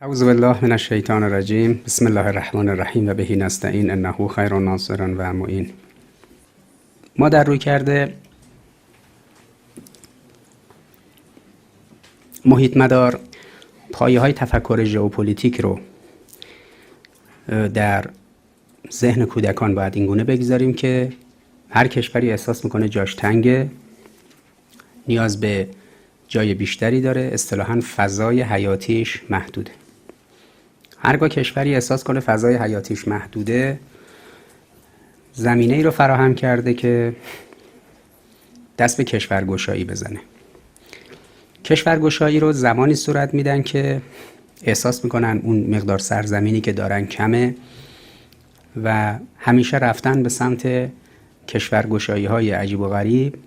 اعوذ بالله من الشیطان الرجیم. بسم الله الرحمن الرحیم و به نستعین انه خیر ناصر و معین. ما در رویکرد محیط مدار پایه‌های تفکر ژئوپلیتیک رو در ذهن کودکان باید اینگونه بگذاریم که هر کشوری احساس میکنه جاش تنگه، نیاز به جای بیشتری داره، اصطلاحاً فضای حیاتیش محدوده. هرگاه کشوری احساس کنه فضای حیاتیش محدوده، زمینه ای رو فراهم کرده که دست به کشورگشایی بزنه. کشورگشایی رو زمانی صورت میدن که احساس میکنن اون مقدار سرزمینی که دارن کمه و همیشه رفتن به سمت کشورگشایی های عجیب و غریب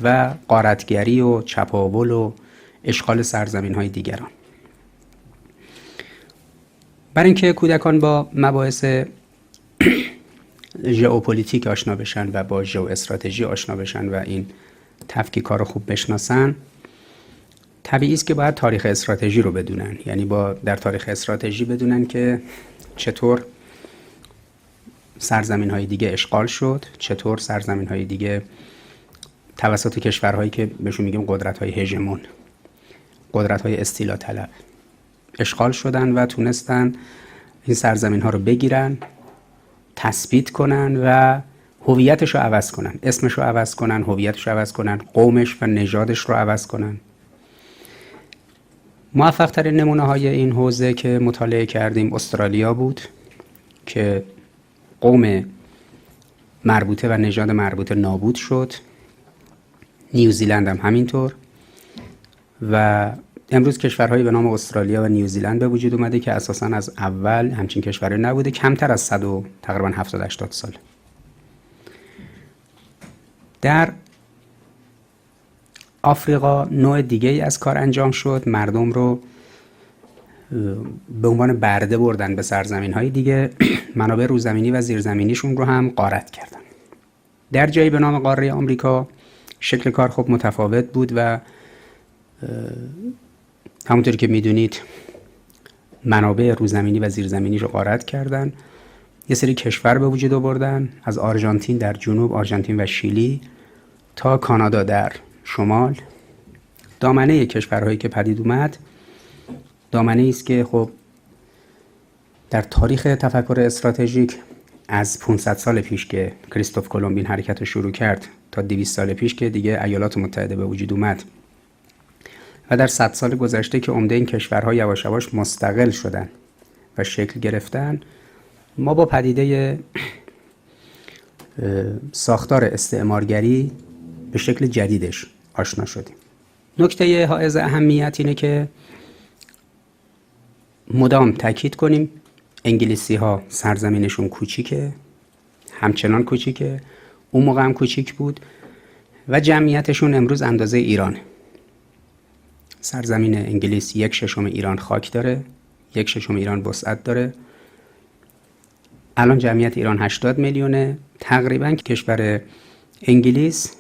و غارتگری و چپاول و اشغال سرزمین های دیگران. برای اینکه کودکان با مباحث ژئوپلیتیک آشنا بشن و با ژئو استراتژی آشنا بشن و این تفکیک‌ها رو خوب بشناسن، طبیعی است که باید تاریخ استراتژی رو بدونن. یعنی در تاریخ استراتژی بدونن که چطور سرزمین‌های دیگه اشغال شد، چطور سرزمین‌های دیگه توسط کشورهایی که بهشون میگیم قدرت‌های هژمون، قدرت‌های استیلا طلب اشغال شدن و تونستن این سرزمین‌ها رو بگیرن، تثبیت کنن و هویتش رو عوض کنن، اسمش رو عوض کنن، هویتش رو عوض کنن، قومش و نژادش رو عوض کنن. موفق ترین نمونه های این حوزه که مطالعه کردیم استرالیا بود که قوم مربوطه و نژاد مربوطه نابود شد. نیوزیلند هم همینطور و امروز کشورهایی به نام استرالیا و نیوزیلند به وجود اومده که اساساً از اول همچین کشوری نبوده، کمتر از 100 و تقریباً 70-80 سال. در آفریقا نوع دیگه‌ای از کار انجام شد. مردم رو به عنوان برده بردن به سرزمین‌های دیگه، منابع روزمینی و زیرزمینیشون رو هم غارت کردن. در جایی به نام قاره آمریکا شکل کار خب متفاوت بود و همونطوری که میدونید منابع روزمینی و زیرزمینی رو غارت کردن. یه سری کشور به وجود آوردن، از آرژانتین در جنوب، آرژانتین و شیلی، تا کانادا در شمال. دامنه کشورهایی که پدید اومد دامنه است که خب در تاریخ تفکر استراتژیک از 500 سال پیش که کریستوف کلمب این حرکت رو شروع کرد تا 200 سال پیش که دیگه ایالات متحده به وجود اومد و در 100 سال گذشته که عمده این کشورها یواش یواش مستقل شدن و شکل گرفتن، ما با پدیده ساختار استعمارگری به شکل جدیدش آشنا شدیم. نکته حائز اهمیت اینه که مدام تاکید کنیم انگلیسی ها سرزمینشون کوچیکه، همچنان کوچیکه، اون موقع هم کوچیک بود و جمعیتشون امروز اندازه ایرانه. سرزمین انگلیس 1/6 ایران خاک داره، 1/6 ایران وسعت داره. الان جمعیت ایران 80 میلیونه. تقریبا کشور انگلیس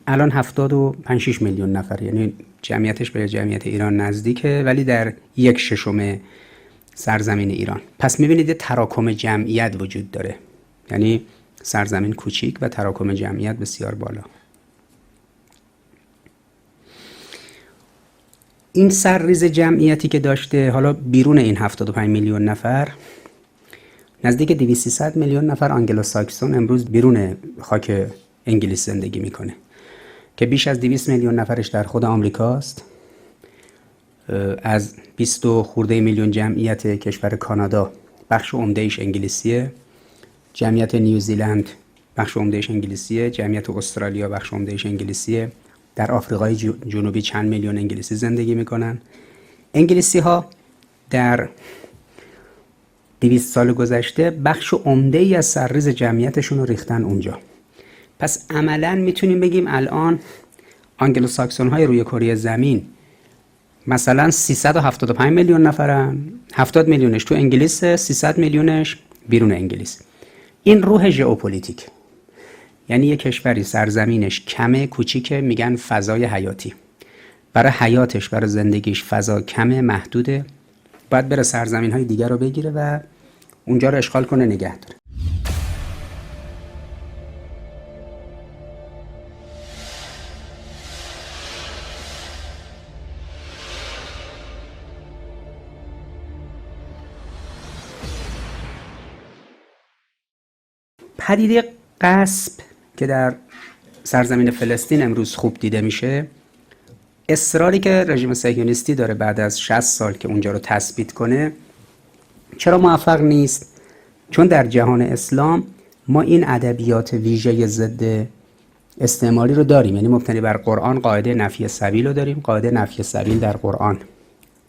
الان 75-6 میلیون نفر، یعنی جمعیتش به جمعیت ایران نزدیکه، ولی در 1/6 سرزمین ایران. پس میبینید تراکم جمعیت وجود داره، یعنی سرزمین کوچیک و تراکم جمعیت بسیار بالا. این سرریز جمعیتی که داشته، حالا بیرون این 75 میلیون نفر، نزدیک 200-300 میلیون نفر آنگلوساکسون امروز بیرون خاک انگلیس زندگی میکنه که بیش از 200 میلیون نفرش در خود آمریکاست. از 20 خورده میلیون جمعیت کشور کانادا بخش عمده ایش انگلیسیه، جمعیت نیوزیلند بخش عمده ایش انگلیسیه، جمعیت استرالیا بخش عمده ایش انگلیسیه. در آفریقای جنوبی چند میلیون انگلیسی زندگی میکنن. انگلیسی ها در 200 سال گذشته بخش عمده ای از سرریز جمعیتشون رو ریختن اونجا. پس عملاً میتونیم بگیم الان آنگلوساکسون های روی کره زمین مثلا 375 میلیون نفرن، 70 میلیونش تو انگلیس، 300 میلیونش بیرون انگلیس. این روح ژئوپلیتیک، یعنی یک کشوری سرزمینش کمه، کوچیکه، میگن فضای حیاتی. برای حیاتش، برای زندگیش فضا کمه، محدوده، باید بره سرزمین های دیگر رو بگیره و اونجا رو اشغال کنه، نگه داره. پدیده غصب که در سرزمین فلسطین امروز خوب دیده میشه، اصراری که رژیم صهیونیستی داره بعد از 60 سال که اونجا رو تثبیت کنه، چرا موفق نیست؟ چون در جهان اسلام ما این ادبیات ویژه ضد استعماری رو داریم، یعنی مبتنی بر قرآن قاعده نفی سبیل رو داریم. قاعده نفی سبیل در قرآن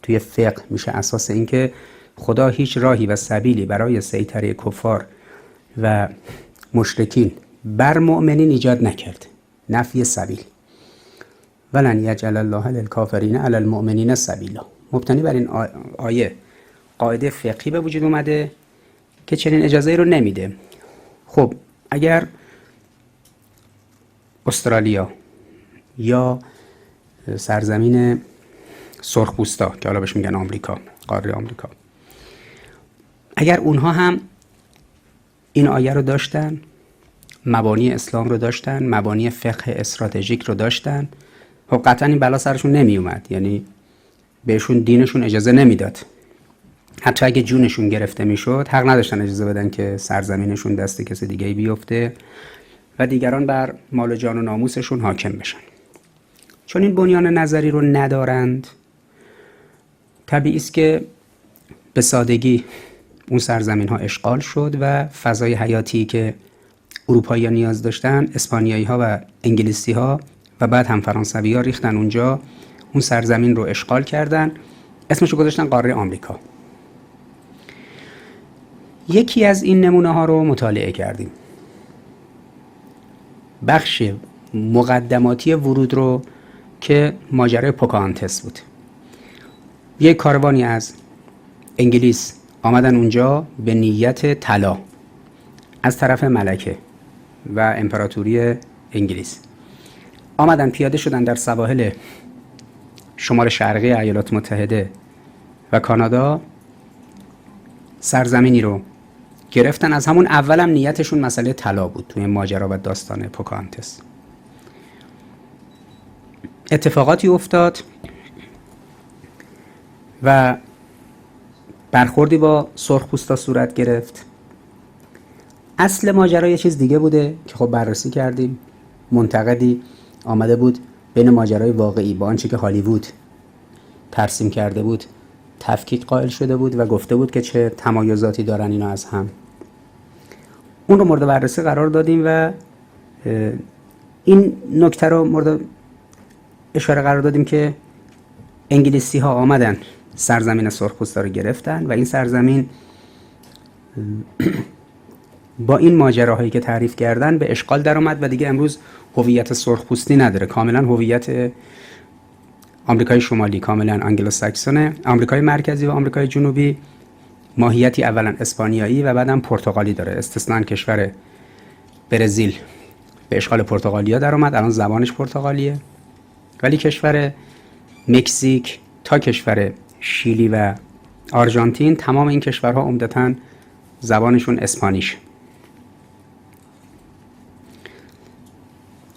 توی فقه میشه اساس این که خدا هیچ راهی و سبیلی برای سیطره کفار و مشرکین بر مؤمنین ایجاد نکرد. نفی سبیل. ولن یجعل الله للکافرین علی المؤمنین سبیلا. مبتنی بر این آیه قاعده فقهی به وجود اومده که چنین اجازه رو نمیده. خب اگر استرالیا یا سرزمین سرخپوستا که حالا بهش میگن آمریکا، قاره آمریکا، اگر اونها هم این آیه رو داشتن، مبانی اسلام رو داشتن، مبانی فقه استراتژیک رو داشتن، خب قطعا این بلا سرشون نمی اومد. یعنی بهشون دینشون اجازه نمیداد. حتی اگه جونشون گرفته میشد حق نداشتن اجازه بدن که سرزمینشون دست کسی دیگه بیفته و دیگران بر مال و جان و ناموسشون حاکم بشن. چون این بنیان نظری رو ندارند، طبیعی است که به سادگی اون سرزمین ها اشغال شد و فضای حیاتی که اروپایی ها نیاز داشتن، اسپانیایی ها و انگلیسی ها و بعد هم فرانسوی ها ریختن اونجا، اون سرزمین رو اشغال کردن، اسمش رو گذاشتن قاره آمریکا. یکی از این نمونه ها رو مطالعه کردیم. بخش مقدماتی ورود رو که ماجرای پوکانتس بود. یک کاروانی از انگلیس آمدن اونجا به نیت طلا از طرف ملکه و امپراتوری انگلیس. آمدن پیاده شدن در سواحل شمال شرقی ایالات متحده و کانادا، سرزمینی رو گرفتن. از همون اولم نیتشون مسئله طلا بود توی ماجرا و داستان پوکانتس. اتفاقاتی افتاد و برخوردی با سرخپوستا صورت گرفت. اصل ماجرا یه چیز دیگه بوده که خب بررسی کردیم. منتقدی آمده بود بین ماجرای واقعی با آنچه که هالیوود ترسیم کرده بود تفکیک قائل شده بود و گفته بود که چه تمایزاتی دارن اینا از هم. اون رو مورد بررسی قرار دادیم و این نکته رو مورد اشاره قرار دادیم که انگلیسی ها آمدن سرزمین سرخپوستا رو گرفتن و این سرزمین با این ماجراهایی که تعریف کردن به اشغال در اومد و دیگه امروز هویت سرخپوستی نداره. کاملا هویت آمریکای شمالی، کاملا انگلوساکسونه. آمریکای مرکزی و آمریکای جنوبی ماهیتی اولا اسپانیایی و بعدم پرتغالی داره. استثناً کشور برزیل به اشغال پرتغالیا در اومد، الان زبانش پرتغالیه. ولی کشور مکزیک تا کشور شیلی و آرژانتین، تمام این کشورها عمدتاً زبانشون اسپانیش.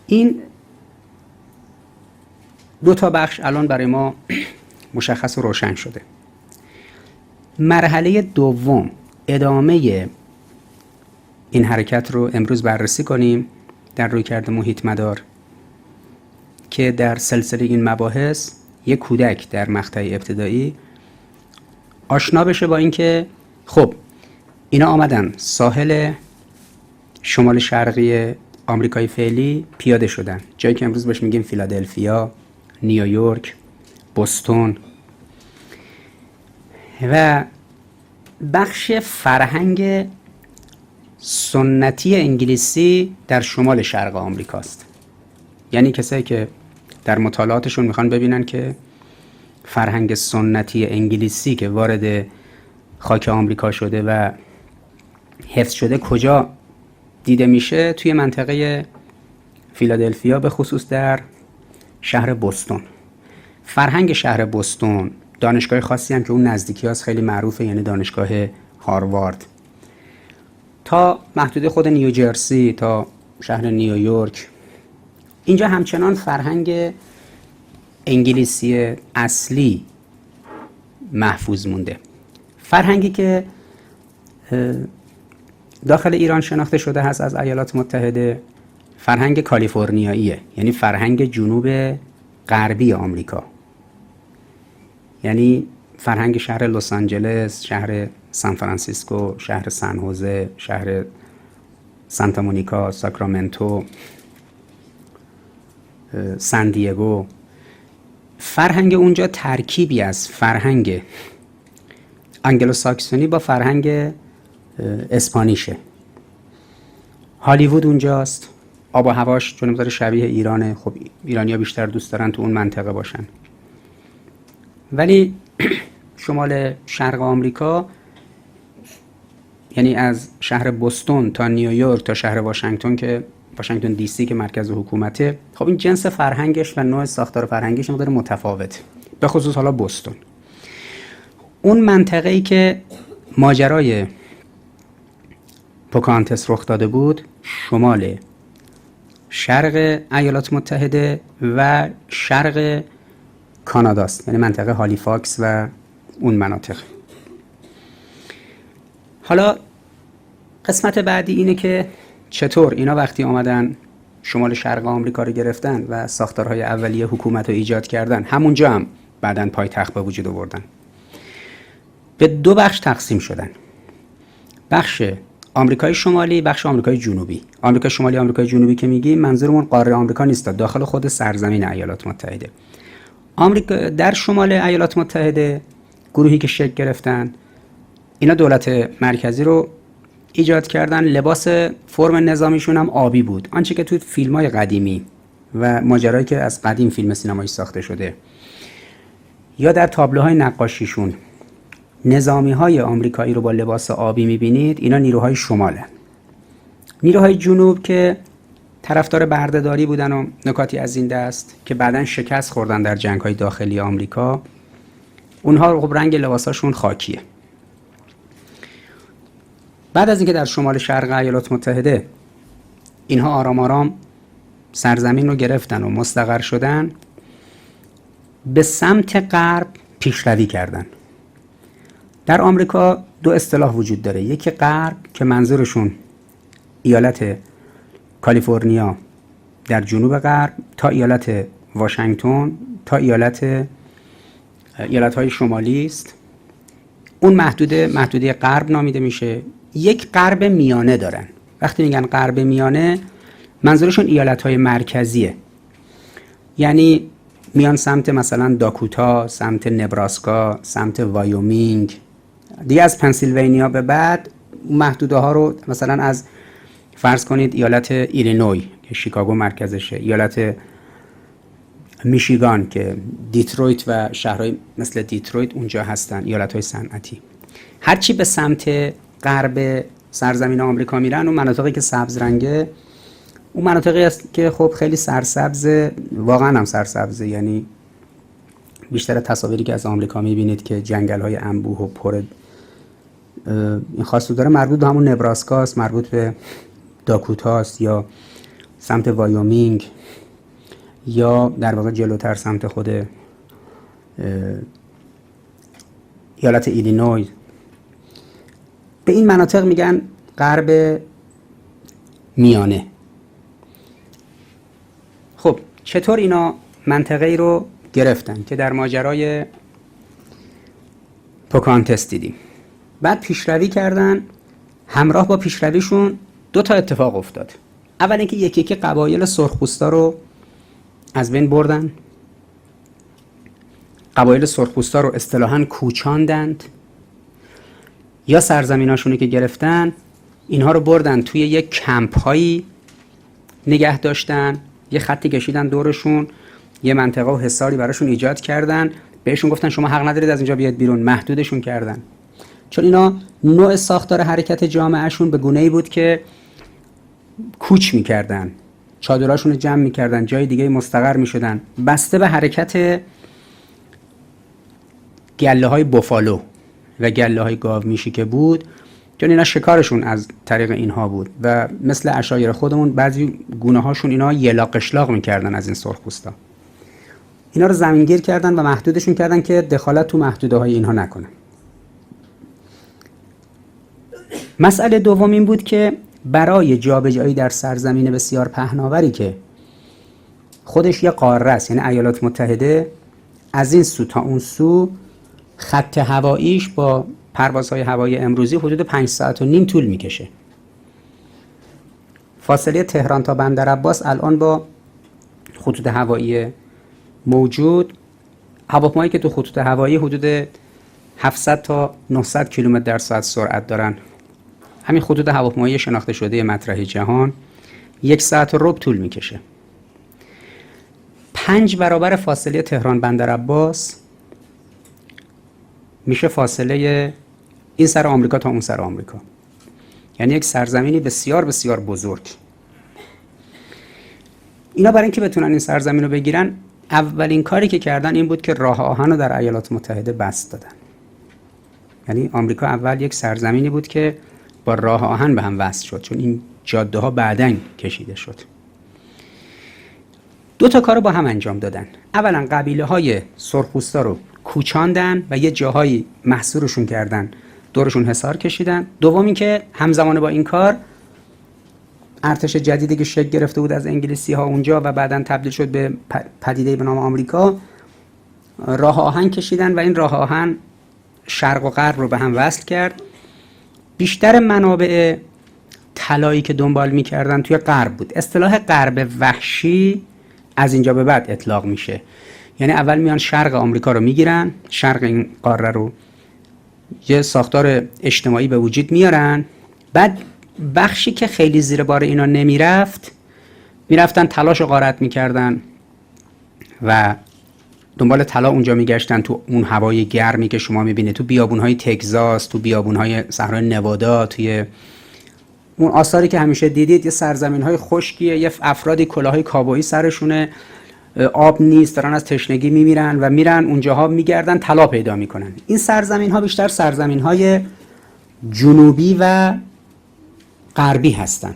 این دو تا بخش الان برای ما مشخص و روشن شده. مرحله دوم، ادامه این حرکت رو امروز بررسی کنیم در رویکرد محیط مدار که در سلسله این مباحث یک کودک در مقطع ابتدایی آشنا بشه با اینکه خب اینا آمدن ساحل شمال شرقی آمریکای فعلی پیاده شدن، جایی که امروز بهش میگیم فیلادلفیا، نیویورک، بوستون، و بخش فرهنگ سنتی انگلیسی در شمال شرق آمریکاست. یعنی کسایی که در مطالعاتشون میخوان ببینن که فرهنگ سنتی انگلیسی که وارد خاک آمریکا شده و حفظ شده کجا دیده میشه، توی منطقه فیلادلفیا، به خصوص در شهر بوستون. فرهنگ شهر بوستون، دانشگاه خاصی هم که اون نزدیکی هاست خیلی معروفه، یعنی دانشگاه هاروارد، تا محدوده خود نیوجرسی، تا شهر نیویورک، اینجا همچنان فرهنگ انگلیسی اصلی محفوظ مونده. فرهنگی که داخل ایران شناخته شده هست از ایالات متحده، فرهنگ کالیفرنیاییه، یعنی فرهنگ جنوب غربی آمریکا، یعنی فرهنگ شهر لس آنجلس، شهر سان فرانسیسکو، شهر سن خوزه، شهر سانتا مونیکا، ساکرامنتو، سان دیگو. فرهنگ اونجا ترکیبی از فرهنگ انگلو ساکسونی با فرهنگ اسپانیشه. هالیوود اونجاست، آب و هواش چون مقدار شبیه ایرانه. خب ایرانی‌ها بیشتر دوست دارن تو اون منطقه باشن. ولی شمال شرق آمریکا، یعنی از شهر بوستون تا نیویورک تا شهر واشنگتن که واشنگتن دی سی که مرکز حکومته، خب این جنس فرهنگش و نوع ساختار فرهنگش مقدار متفاوته، به خصوص حالا بوستون. اون منطقه‌ای که ماجرای پوکانتس رخ داده بود شمال شرق ایالات متحده و شرق کاناداست، یعنی منطقه هالیفاکس و اون مناطق. حالا قسمت بعدی اینه که چطور اینا وقتی آمدن شمال شرق آمریکا رو گرفتن و ساختارهای اولیه حکومت رو ایجاد کردن، همونجا هم بعدن پایتخت به وجود آوردن. به دو بخش تقسیم شدن: بخش آمریکای شمالی، بخش آمریکای جنوبی. آمریکای شمالی، آمریکای جنوبی که میگیم منظورمون قاره آمریکا نیست، داخل خود سرزمین ایالات متحده. آمریکا در شمال ایالات متحده گروهی که شکل گرفتن، اینا دولت مرکزی رو ایجاد کردن. لباس فرم نظامیشون هم آبی بود، آنچه که تو فیلم‌های قدیمی و ماجرایی که از قدیم فیلم سینمایی ساخته شده یا در تابلوهای نقاشیشون نظامی‌های آمریکایی رو با لباس آبی می‌بینید، اینا نیروهای شمالن. نیروهای جنوب که طرفدار بردهداری بودن و نکاتی از این دست که بعداً شکست خوردن در جنگ‌های داخلی آمریکا، اونها خب رنگ لباساشون خاکیه. بعد از اینکه در شمال شرق ایالات متحده اینها آرام آرام سرزمین رو گرفتن و مستقر شدن، به سمت غرب پیشروی کردن. در آمریکا دو اصطلاح وجود داره، یکی غرب که منظورشون ایالت کالیفرنیا در جنوب غرب تا ایالت واشنگتن تا ایالت‌های شمالی است. اون محدوده غرب نامیده میشه. یک غرب میانه دارن. وقتی میگن غرب میانه منظورشون ایالت‌های مرکزیه، یعنی میان سمت مثلا داکوتا، سمت نبراسکا، سمت وایومینگ، دیگه از پنسیلوانیا به بعد محدوده ها رو مثلا از فرض کنید ایالت ایلینوی که شیکاگو مرکزشه، ایالت میشیگان که دیترویت و شهرهای مثل دیترویت اونجا هستن، ایالت‌های صنعتی. هرچی به سمت غرب سرزمین آمریکا میرن، اون مناطقی که سبز رنگه اون مناطقی است که خب خیلی سرسبزه، واقعا هم سرسبزه. یعنی بیشتر تصاویری که از آمریکا میبینید که جنگل‌های انبوه و پر این خاصو داره مربوط به همون نبراسکاست، مربوط به داکوتاست یا سمت وایومینگ یا در واقع جلوتر سمت خود ایالت ایلینوی. به این مناطق میگن غرب میانه. خب چطور اینا منطقه‌ای رو گرفتن که در ماجرای پوکانتس دیدیم؟ بعد پیشروی کردن. همراه با پیشرویشون دو تا اتفاق افتاد. اول اینکه یکی قبایل سرخپوستا رو از بین بردن. قبایل سرخپوستا رو اصطلاحاً کوچاندند، یا سرزمیناشونی که گرفتن اینها رو بردن توی یک کمپ هایی نگه داشتن، یه خطی کشیدن دورشون، یه منطقه و حصاری براشون ایجاد کردن، بهشون گفتن شما حق ندارید از اینجا بیاد بیرون، محدودشون کردن. چون اینا نوع ساختار حرکت جامعهشون به گونه‌ای بود که کوچ میکردن، چادراشون رو جمع میکردن، جای دیگه مستقر میشدن، بسته به حرکت گله های بوفالو و گله های گاومیشی که بود، چون اینا شکارشون از طریق اینها بود و مثل عشایر خودمون بعضی گونه هاشون اینا یلا قشلاق میکردن از این سرخپوستا. اینا رو زمینگیر کردن و محدودشون کردن که دخالت تو محدوده های اینها نکنن. مسئله دوم این بود که برای جابجایی در سرزمین بسیار پهناوری که خودش یه قاره است، یعنی ایالات متحده، از این سو تا اون سو خط هواییش با پروازهای هوایی امروزی حدود 5 ساعت و نیم طول میکشه. فاصله تهران تا بندرعباس الان با خطوط هوایی موجود، هواپیمایی که تو خطوط هوایی حدود 700 تا 900 کیلومتر در ساعت سرعت دارن. همین خطوط هواپیمایی شناخته شده مطرح جهان 1 ساعت و ربع طول میکشه. 5 برابر فاصله تهران بندرعباس میشه فاصله این سر آمریکا تا اون سر آمریکا، یعنی یک سرزمینی بسیار بسیار بزرگ. اینا برای اینکه بتونن این سرزمین رو بگیرن، اولین کاری که کردن این بود که راه آهن رو در ایالات متحده بست دادن. یعنی آمریکا اول یک سرزمینی بود که با راه آهن به هم وصل شد، چون این جاده ها بعداً کشیده شد. 2 تا کار رو با هم انجام دادن. اولا قبیله های سرخپوستا رو کوچاندن و یه جاهایی محصورشون کردن، دورشون حصار کشیدن. دوم این که همزمان با این کار ارتش جدیدی که شکل گرفته بود از انگلیسی ها اونجا و بعداً تبدیل شد به پدیده به نام آمریکا، راه آهن کشیدن و این راه آهن شرق و غرب رو به هم وصل کرد. بیشتر منابع طلایی که دنبال می‌کردن توی غرب بود. اصطلاح غرب وحشی از اینجا به بعد اطلاق میشه. یعنی اول میان شرق آمریکا رو میگیرن، شرق این قاره رو یه ساختار اجتماعی به وجود میارن، بعد بخشی که خیلی زیر بار اینا نمیرفت میرفتن طلاش رو غارت میکردن و دنبال طلا اونجا میگشتن، تو اون هوای گرمی که شما میبینید، تو بیابونهای تگزاس، تو بیابونهای صحرای نوادا، توی اون آثاری که همیشه دیدید، یه سرزمین‌های خشکیه، یه افرادی کلاهای کابویی سرشونه، آب نیست، دارن از تشنگی میمیرن و میرن اونجاها میگردن طلا پیدا میکنن. این سرزمین‌ها بیشتر سرزمین‌های جنوبی و غربی هستن.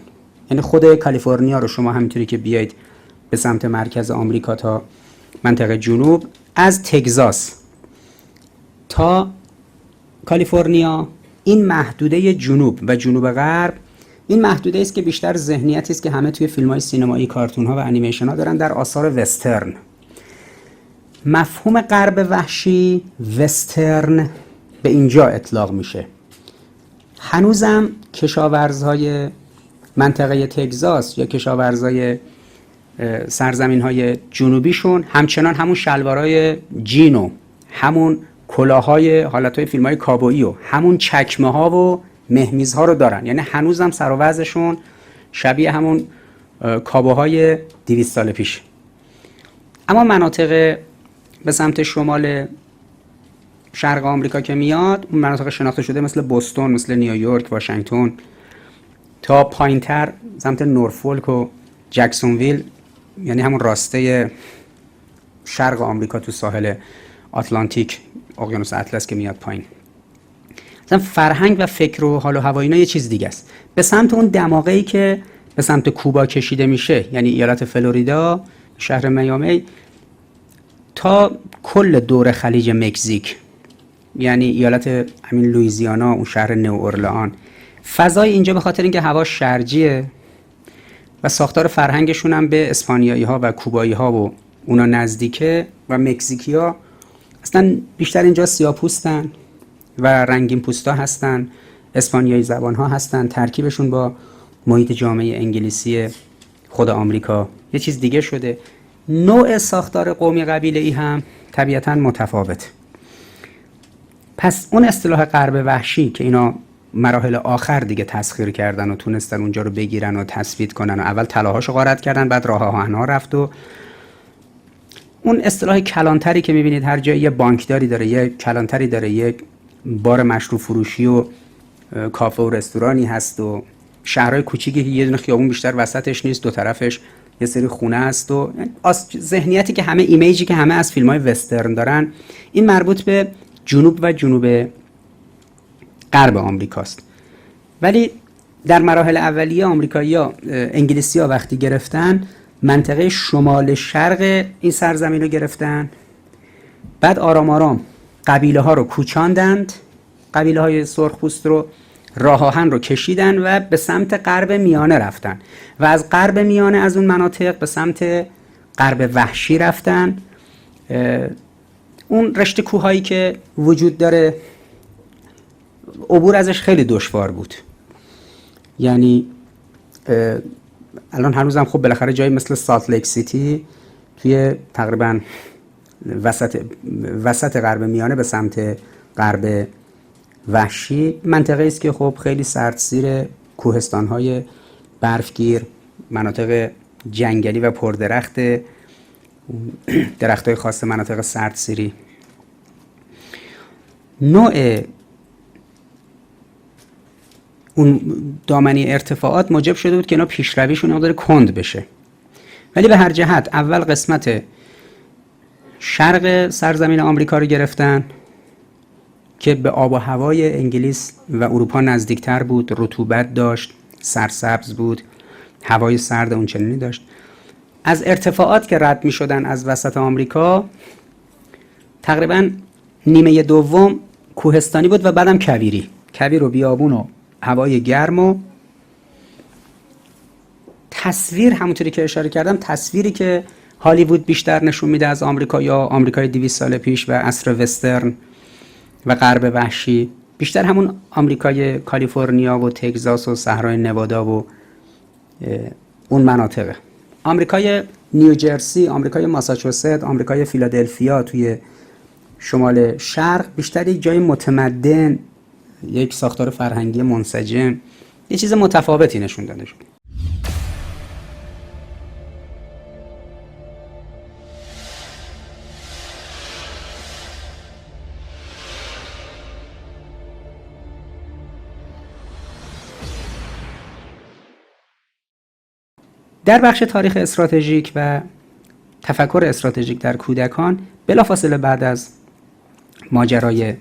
یعنی خود کالیفرنیا رو شما همینطوری که بیاید به سمت مرکز آمریکا تا منطقه جنوب، از تگزاس تا کالیفرنیا، این محدوده جنوب و جنوب غرب، این محدوده است که بیشتر ذهنیتی است که همه توی فیلم‌های سینمایی، کارتون‌ها و انیمیشن‌ها دارن در آثار وسترن. مفهوم غرب وحشی، وسترن، به اینجا اطلاق میشه. هنوزم کشاورزهای منطقه تگزاس یا کشاورزهای سرزمین‌های جنوبیشون همچنان همون شلوارای جینو، همون کلاهای حالتهای فیلم‌های کابویی و همون چکمه‌ها و مهمیزها رو دارن. یعنی هنوزم سر و وضعشون شبیه همون کابوهای 200 سال پیش. اما مناطق به سمت شمال شرق آمریکا که میاد، اون مناطق شناخته شده مثل بوستون، مثل نیویورک، واشنگتن، تا پایینتر سمت نورفولک و جکسونویل، یعنی همون راسته شرق آمریکا تو ساحل آتلانتیک، اقیانوس اطلس که میاد پایین. مثلا فرهنگ و فکر و حال و هوا اینا یه چیز دیگه است. به سمت اون دماغه‌ای که به سمت کوبا کشیده میشه، یعنی ایالت فلوریدا، شهر میامی، تا کل دور خلیج مکزیک، یعنی ایالت همین لوئیزیانا، اون شهر نو اورلئان، فضای اینجا به خاطر اینکه هوا شرجیه و ساختار فرهنگشون هم به اسپانیایی ها و کوبایی ها و اونا نزدیکه و مکزیکی ها اصلا بیشتر اینجا سیاه‌پوستن و رنگین پوستا هستن، اسپانیایی زبان ها هستن، ترکیبشون با محیط جامعه انگلیسی خود آمریکا یه چیز دیگه شده. نوع ساختار قومی قبیله ای هم طبیعتاً متفاوت. پس اون اصطلاح غرب وحشی که اینا مراحل آخر دیگه تسخیر کردن و تونستن اونجا رو بگیرن و تثبیت کنن و اول طلاهاشو غارت کردن، بعد راه آهن‌ها رفت و اون اصطلاح کلانتری که میبینید هر جایی یه بانکداری داره، یه کلانتری داره، یه بار مشروب فروشی و کافه و رستورانی هست و شهرهای کوچیکی که یه دونه خیابون بیشتر وسطش نیست، دو طرفش یه سری خونه است و ذهنیتی که همه، ایمیجی که همه از فیلم‌های وسترن دارن، این مربوط به جنوب و جنوب غرب آمریکاست. ولی در مراحل اولیه آمریکایی‌ها، انگلیسی‌ها وقتی گرفتن منطقه شمال شرق این سرزمین رو گرفتن، بعد آرام آرام قبیله ها رو کوچاندند، قبیله های سرخپوست رو، راه آهن رو کشیدن و به سمت غرب میانه رفتن و از غرب میانه از اون مناطق به سمت غرب وحشی رفتن. اون رشته کوههایی که وجود داره عبور ازش خیلی دشوار بود. یعنی الان هنوزم خب بالاخره جایی مثل سالت لیک سیتی توی تقریبا وسط غرب میانه به سمت غرب وحشی منطقه است که خب خیلی سردسیر، کوهستان‌های برفگیر، مناطق جنگلی و پردرخت، درخت‌های خاص مناطق سردسیری. نوع اون دامنه ارتفاعات موجب شده بود که اینا پیشرویشون مقدار کند بشه. ولی به هر جهت اول قسمت شرق سرزمین آمریکا رو گرفتن که به آب و هوای انگلیس و اروپا نزدیکتر بود، رطوبت داشت، سرسبز بود، هوای سرد اونچنینی داشت. از ارتفاعات که رد می شدن از وسط آمریکا تقریبا نیمه دوم کوهستانی بود و بعدم کویر و بیابون و هوای گرم و تصویر، همونطوری که اشاره کردم، تصویری که هالیوود بیشتر نشون میده از آمریکا یا آمریکای 200 سال پیش و عصر وسترن و غرب وحشی، بیشتر همون آمریکای کالیفرنیا و تگزاس و صحرای نوادا و اون مناطقه. آمریکای نیوجرسی، آمریکای ماساچوست، آمریکای فیلادلفیا توی شمال شرق بیشتر یک جای متمدن، یک ساختار فرهنگی منسجم، یه چیز متفاوتی نشون داده شد. در بخش تاریخ استراتژیک و تفکر استراتژیک در کودکان، بلافاصله بعد از ماجرای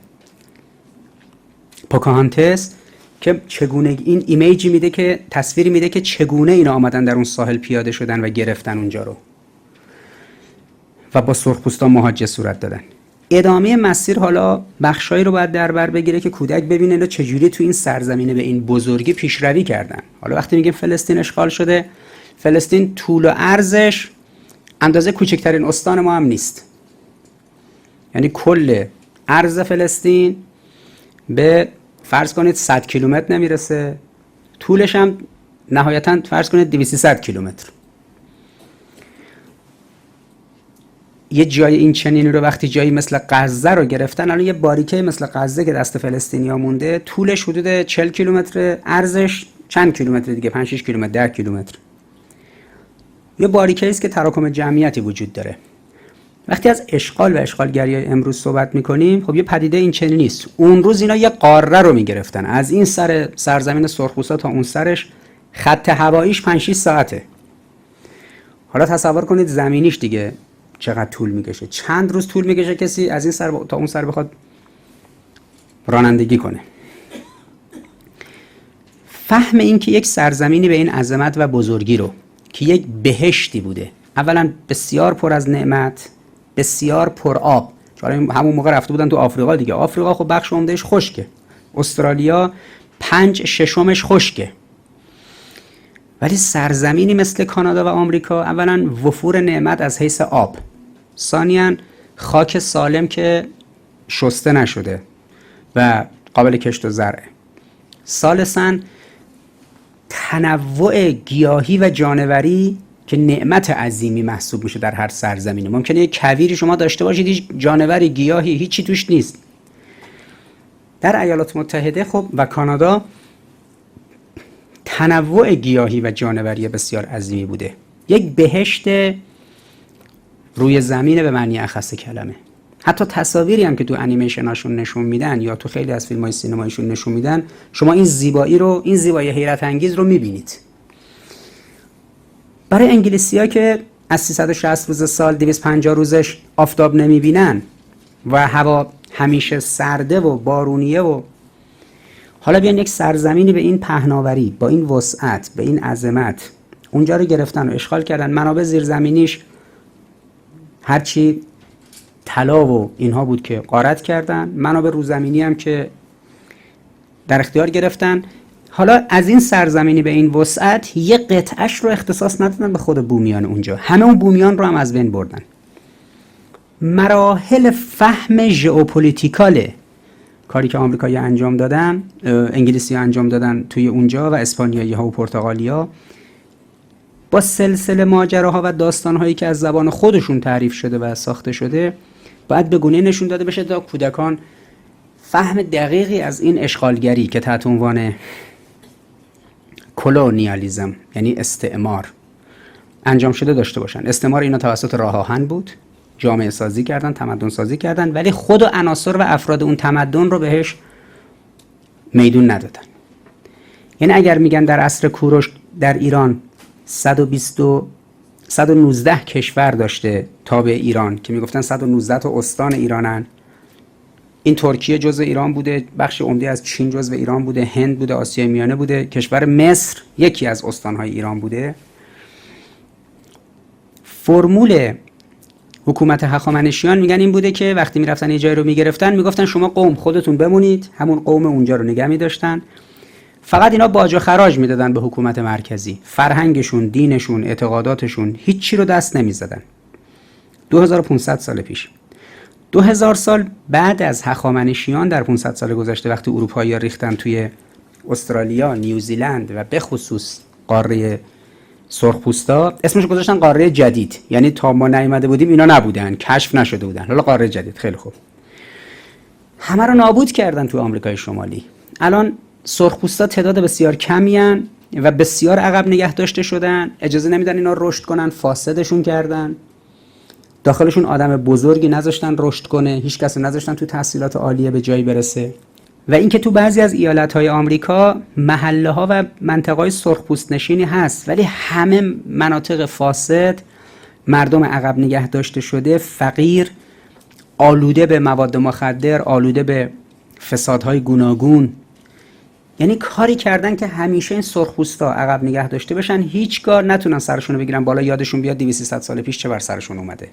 پوکاهانتس که چگونه این ایمیجی میده که تصویری میده که چگونه اینا آمدن در اون ساحل پیاده شدن و گرفتن اونجا رو و با سرخپوستا مهاجه صورت دادن. ادامه مسیر حالا بخشایی رو باید در بر بگیره که کودک ببینه اینا چجوری تو این سرزمینه به این بزرگی پیشروی کردن. حالا وقتی میگیم فلسطین اشغال شده، فلسطین طول و عرضش اندازه کوچکترین استان ما هم نیست. یعنی کل عرض فلسطین به فرض کنید 100 کیلومتر نمیرسه، طولش هم نهایتاً فرض کنید 200 کیلومتر. یه جای این چنینی رو وقتی جایی مثل غزه رو گرفتن، الان یه باریکه مثل غزه که دست فلسطینی‌ها مونده، طولش حدود 40 کیلومتر، عرضش چند کیلومتر دیگه، 5-6 کیلومتر، 10 کیلومتر. یه باریکه است که تراکم جمعیتی وجود داره. وقتی از اشغال و اشغالگری امروز صحبت میکنیم، خب یه پدیده این چنین نیست. اون روز اینا یه قاره رو میگرفتن، از این سر سرزمین سرخپوستا تا اون سرش خط هواییش 5-6 ساعته. حالا تصور کنید زمینیش دیگه چقدر طول میکشه، چند روز طول میکشه کسی از این سر تا اون سر بخواد رانندگی کنه. فهم این که یک سرزمینی به این عظمت و بزرگی رو که یک بهشتی بوده، اولا بسیار پر از نعمت، بسیار پر آب. چون همون موقع رفته بودن تو آفریقا دیگه. آفریقا خب بخش عمدهش خشکه. استرالیا 5/6 خشکه. ولی سرزمینی مثل کانادا و آمریکا اولا وفور نعمت از حیث آب، ثانیاً خاک سالم که شسته نشده و قابل کشت و زرعه، ثالثاً تنوع گیاهی و جانوری که نعمت عظیمی محسوب میشه در هر سرزمینی. ممکنه یک کویری شما داشته باشید هیچ جانوری گیاهی هیچی توش نیست. در ایالات متحده خب و کانادا تنوع گیاهی و جانوری بسیار عظیمی بوده. یک بهشت روی زمینه به معنی اخص کلمه. حتی تصاویری هم که تو انیمیشناشون نشون میدن یا تو خیلی از فیلم‌های سینماییشون نشون میدن، شما این زیبایی رو، این زیبایی حیرت انگیز رو میبینید. برای انگلیسی‌ها که از 360 روز سال 250 روزش آفتاب نمیبینن و هوا همیشه سرده و بارونیه و حالا بیان یک سرزمینی به این پهناوری، با این وسعت، به این عظمت اونجا رو گرفتن و اشغال کردن. منابع زیرزمینیش هرچی طلا و اینها بود که غارت کردن، منابع روزمینی هم که در اختیار گرفتن. حالا از این سرزمینی به این وسعت یه قطعش رو اختصاص ندادن به خود بومیان اونجا، همه اون بومیان رو هم از بین بردن. مراحل فهم ژئوپلیتیکال کاری که آمریکایی انجام دادن، انگلیسی انجام دادن توی اونجا و اسپانیایی ها و پرتغالی ها، با سلسله ماجراها و داستانهایی که از زبان خودشون تعریف شده و ساخته شده، باید به گونه نشون داده بشه تا کودکان فهم دقیقی از این اشغالگری که تحت عنوان کلونیالیسم یعنی استعمار انجام شده داشته باشن. استعمار اینا توسط راه آهن بود، جامعه سازی کردن، تمدن سازی کردن، ولی خود و عناصر و افراد اون تمدن رو بهش میدون ندادن. یعنی اگر میگن در عصر کوروش در ایران 119 کشور داشته تابع ایران که میگفتن 119 تا استان ایرانن، این ترکیه جزء ایران بوده، بخش عمده از چین جزء ایران بوده، هند بوده، آسیای میانه بوده، کشور مصر یکی از استانهای ایران بوده. فرمول حکومت هخامنشیان میگن این بوده که وقتی میرفتن یه جایی رو میگرفتن میگفتن شما قوم خودتون بمونید، همون قوم اونجا رو نگه میداشتن، فقط اینا باج و خراج میدادن به حکومت مرکزی، فرهنگشون، دینشون، اعتقاداتشون هیچی رو دست نمیزدن. 2500 سال پیش. 2000 سال بعد از هخامنشیان در 500 سال گذشته وقتی اروپایی‌ها ریختن توی استرالیا، نیوزیلند و به خصوص قاره سرخپوستا، اسمش گذاشتن قاره جدید، یعنی تا ما نیامده بودیم اینا نبودن، کشف نشده بودن، حالا قاره جدید. خیلی خوب، همه رو نابود کردن تو آمریکای شمالی. الان سرخپوستا تعداد بسیار کمی ان و بسیار عقب نگه داشته شدن، اجازه نمیدن اینا رشد کنن، فاسدشون کردن، داخلشون آدم بزرگی نذاشتن رشد کنه، هیچ کس نذاشتن تو تحصیلات عالیه به جایی برسه. و اینکه تو بعضی از ایالت‌های آمریکا محله‌ها و مناطق‌های سرخپوست نشینی هست، ولی همه مناطق فاسد، مردم عقب نگه داشته شده، فقیر، آلوده به مواد مخدر، آلوده به فسادهای گوناگون. یعنی کاری کردن که همیشه این سرخپوستا عقب نگه داشته بشن، هیچگاه نتونن سرشون رو بگیرن بالا، یادشون بیاد 200 سال پیش چه بر سرشون اومده.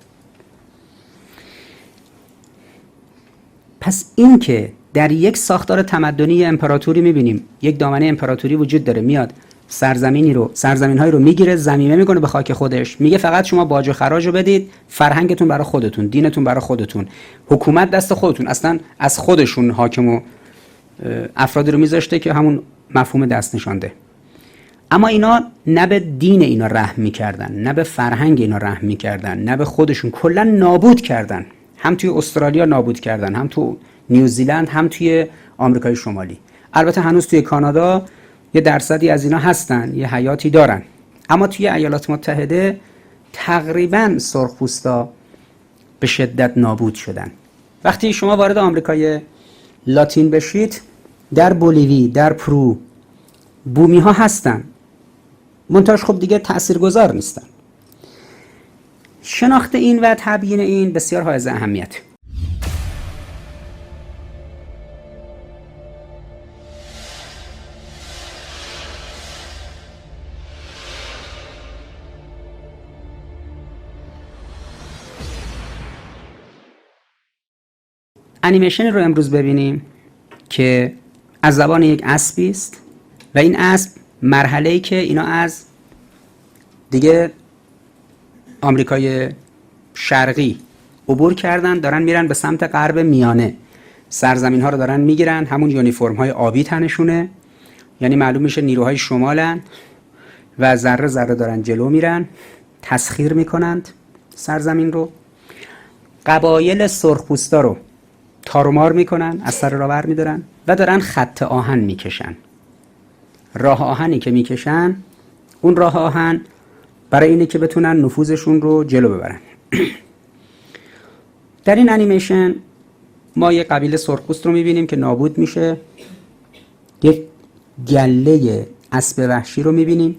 پس این که در یک ساختار تمدنی امپراتوری میبینیم یک دامنه امپراتوری وجود داره، میاد سرزمین‌هایی رو میگیره، ضمیمه میکنه به خاک خودش، میگه فقط شما باج و خراج رو بدید، فرهنگتون برای خودتون، دینتون برای خودتون، حکومت دست خودتون، اصلا از خودشون حاکم و افرادی رو میذاشته که همون مفهوم دست نشانده. اما اینا نه به دین اینا رحم میکردن، نه به فرهنگ اینا رحم میکردن، نه به خودشون، کلا نابود کردن. هم توی استرالیا نابود کردن، هم تو نیوزیلند، هم توی آمریکای شمالی. البته هنوز توی کانادا یه درصدی از اینا هستن، یه حیاتی دارن، اما توی ایالات متحده تقریبا سرخپوستا به شدت نابود شدن. وقتی شما وارد آمریکای لاتین بشید، در بولیوی، در پرو بومی ها هستن، منتهاش خب دیگه تاثیرگذار نیستن. شناخت این و تبیین این بسیار حائز اهمیت. انیمیشن رو امروز ببینیم که از زبان یک اسبی است و این اسب مرحله‌ای که اینا از دیگه آمریکای شرقی عبور کردن، دارن میرن به سمت غرب میانه، سرزمین ها رو دارن میگیرن، همون یونیفرم های آبی تنشونه، یعنی معلوم میشه نیروهای شمالن و ذره ذره دارن جلو میرن، تسخیر میکنند سرزمین رو، قبایل سرخپوستا رو تارومار میکنن، از سر راه بر میدارن و دارن خط آهن میکشن. راه آهنی که میکشن، اون راه آهن برای اینه که بتونن نفوذشون رو جلو ببرن. در این انیمیشن ما یه قبیله سرخپوست رو میبینیم که نابود میشه، یک گله اسب وحشی رو میبینیم.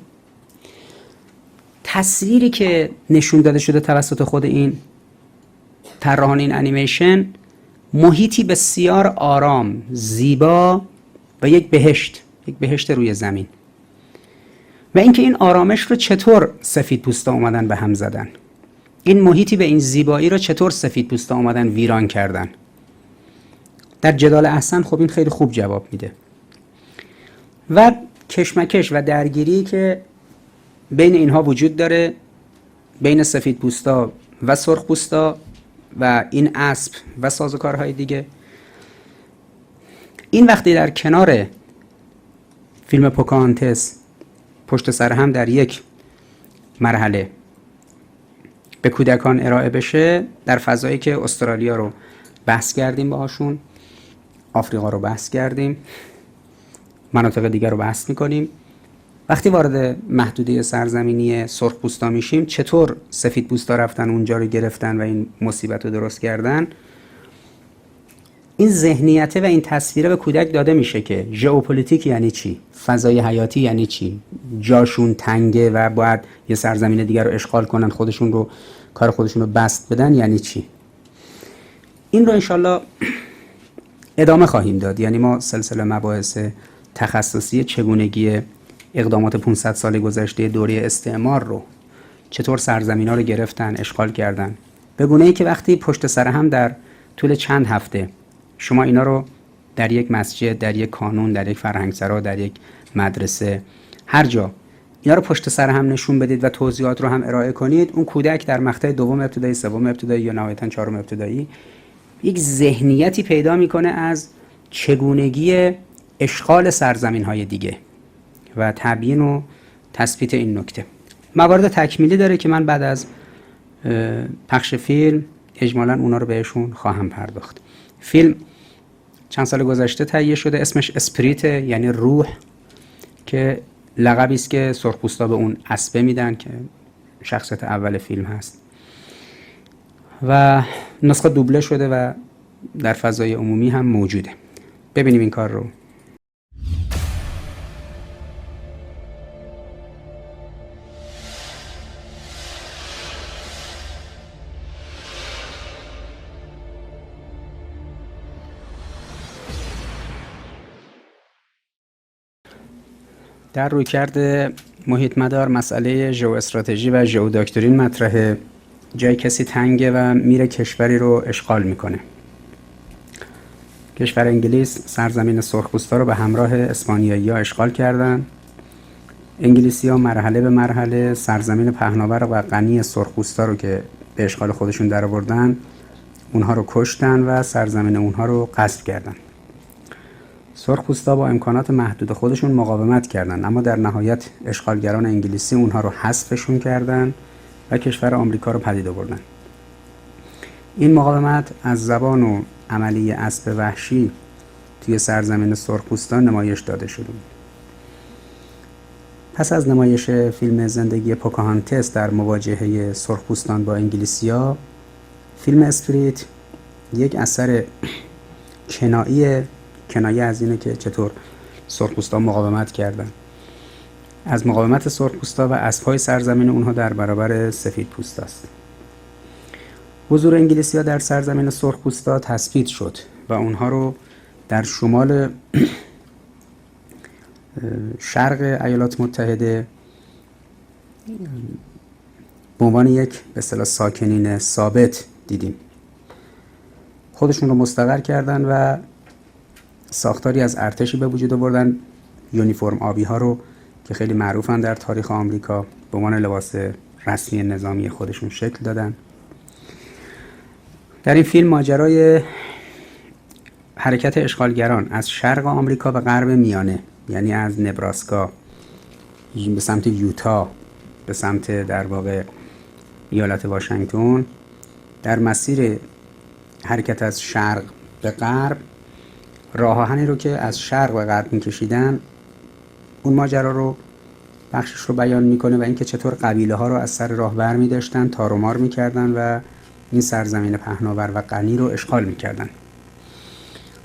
تصویری که نشون داده شده توسط خود این طراحان این انیمیشن محیطی بسیار آرام، زیبا و یک بهشت روی زمین. و اینکه این آرامش رو چطور سفیدپوستا اومدن به هم زدن، این محیطی به این زیبایی رو چطور سفیدپوستا اومدن ویران کردن. در جدال احسن خب این خیلی خوب جواب میده. و کشمکش و درگیری که بین اینها وجود داره، بین سفیدپوستا و سرخپوستا و این اسب و سازوکارهای دیگه، این وقتی در کنار فیلم پوکاهانتس پشت سر هم در یک مرحله به کودکان ارائه بشه، در فضایی که استرالیا رو بحث کردیم باهاشون، آفریقا رو بحث کردیم، مناطق دیگر رو بحث میکنیم، وقتی وارد محدوده سرزمینی سرخپوستا میشیم چطور سفیدپوستا رفتن اونجا رو گرفتن و این مصیبت رو درست کردن، این ذهنیت و این تصویره به کودک داده میشه که ژئوپلیتیک یعنی چی، فضای حیاتی یعنی چی، جاشون تنگه و باید یه سرزمین دیگر رو اشغال کنن، کار خودشون رو بسط بدن یعنی چی. این رو انشالله ادامه خواهیم داد. یعنی ما سلسله مباحث تخصصی چگونگی اقدامات 500 سال گذشته دوره استعمار رو، چطور سرزمین‌ها رو گرفتن، اشغال کردن، به گونه‌ای که وقتی پشت سر هم در طول چند هفته شما اینا رو در یک مسجد، در یک کانون، در یک فرهنگسرا، در یک مدرسه، هر جا اینا رو پشت سر هم نشون بدید و توضیحات رو هم ارائه کنید، اون کودک در مقطع دوم ابتدایی، سوم ابتدایی یا نهایتاً چهارم ابتدایی یک ذهنیتی پیدا میکنه از چگونگی اشغال سرزمین‌های دیگه و تبیین و تثبیت این نکته. موارد تکمیلی داره که من بعد از پخش فیلم اجمالاً اونا رو بهشون خواهم پرداخت. فیلم چند سال گذشته تهیه شده، اسمش اسپریت یعنی روح، که لقبی است که سرخپوستا به اون اسبه میدن که شخصیت اول فیلم هست و نسخه دوبله شده و در فضای عمومی هم موجوده. ببینیم این کار رو. در رویکرد محیط مدار مسئله ژئواستراتژی و ژئوداکترین مطرحه. جای کسی تنگه و میره کشوری رو اشغال میکنه. کشور انگلیس سرزمین سرخپوستا رو به همراه اسپانیایی‌ها اشغال کردن. انگلیسی‌ها مرحله به مرحله سرزمین پهناور و غنی سرخپوستا رو که به اشغال خودشون درآوردن، اونها رو کشتن و سرزمین اونها رو غصب کردن. سرخپوستا با امکانات محدود خودشون مقاومت کردن، اما در نهایت اشغالگران انگلیسی اونها رو حذفشون کردن و کشور آمریکا رو پدید آوردن. این مقاومت از زبان و عملی اسب وحشی توی سرزمین سرخپوستا نمایش داده شده. پس از نمایش فیلم زندگی پوکاهانتس در مواجهه سرخپوستان با انگلیسی‌ها، فیلم اسپریت یک اثر کنایه از اینه که چطور سرخپوستا مقاومت کردن، از مقاومت سرخپوستا و اسب‌های سرزمین اونها در برابر سفیدپوستاست. حضور انگلیسی‌ها در سرزمین سرخپوستا تثبیت شد و اونها رو در شمال شرق ایالات متحده به عنوان یک به اصطلاح ساکنین ثابت دیدیم. خودشون رو مستقر کردن و ساختاری از ارتشی به وجود آوردن، یونیفرم آبی ها رو که خیلی معروفن در تاریخ آمریکا، به عنوان لباس رسمی نظامی خودشون شکل دادن. در این فیلم ماجرای حرکت اشغالگران از شرق آمریکا و غرب میانه، یعنی از نبراسکا به سمت یوتا به سمت در واقع ایالت واشنگتن، در مسیر حرکت از شرق به غرب، راه آهنی رو که از شرق و غرب می‌کشیدن، اون ماجرا رو بخشش رو بیان میکنه و اینکه چطور قبیله ها رو از سر راه برمی‌داشتن، تار و مار می‌کردن و این سرزمین پهناور و غنی رو اشغال می‌کردن.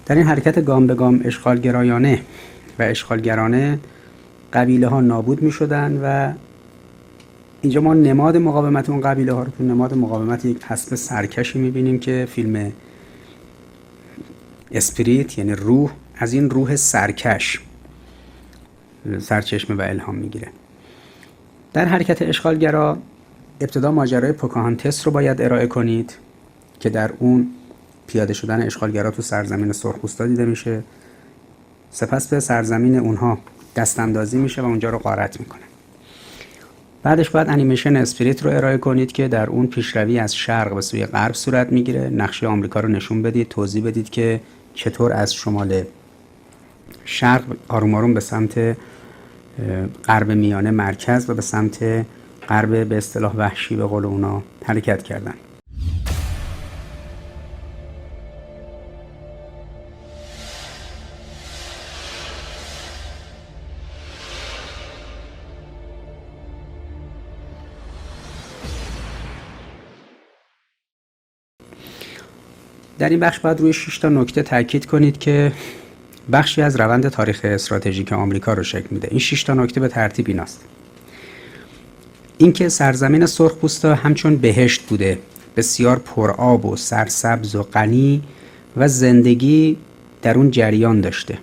در این حرکت گام به گام اشغالگرایانه و اشغالگرانه قبیله ها نابود می‌شدن و اینجا ما نماد مقاومت اون قبیله ها رو تو نماد مقاومت یک اسب سرکشی می‌بینیم که فیلم اسپریت یعنی روح، از این روح سرکش سرچشمه و الهام میگیره. در حرکت اشغالگرا ابتدا ماجرای پوکاهانتس رو باید ارائه کنید که در اون پیاده شدن اشغالگرا تو سرزمین سرخپوستا دیده میشه. سپس به سرزمین اونها دستاندازی میشه و اونجا رو غارت میکنه. بعدش باید انیمیشن اسپریت رو ارائه کنید که در اون پیشروی از شرق به سوی غرب صورت میگیره. نقشه آمریکا رو نشون بدید، توضیح بدید که چطور از شمال شرق آروم آروم به سمت غرب میانه مرکز و به سمت غرب به اصطلاح وحشی به قول اونا حرکت کردن. در این بخش باید روی 6 تا نکته تاکید کنید که بخشی از روند تاریخ استراتژیک آمریکا رو شکل میده. این 6 تا نکته به ترتیب ایناست: اینکه سرزمین سرخپوستا همچون بهشت بوده، بسیار پرآب و سرسبز و غنی و زندگی در اون جریان داشته.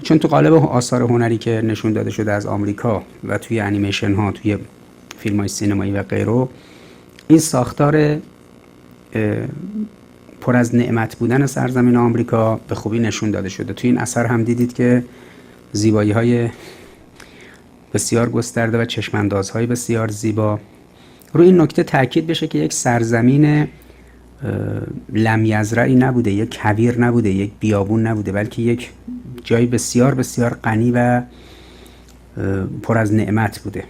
چون تو قالب آثار هنری که نشون داده شده از آمریکا و توی انیمیشن ها، توی فیلم های سینمایی و غیره، این ساختار پر از نعمت بودن سرزمین آمریکا به خوبی نشون داده شده. توی این اثر هم دیدید که زیبایی های بسیار گسترده و چشماندازهای بسیار زیبا. روی این نکته تاکید بشه که یک سرزمین لمیزرعی نبوده، یک کویر نبوده، یک بیابون نبوده، بلکه یک جای بسیار بسیار غنی و پر از نعمت بوده.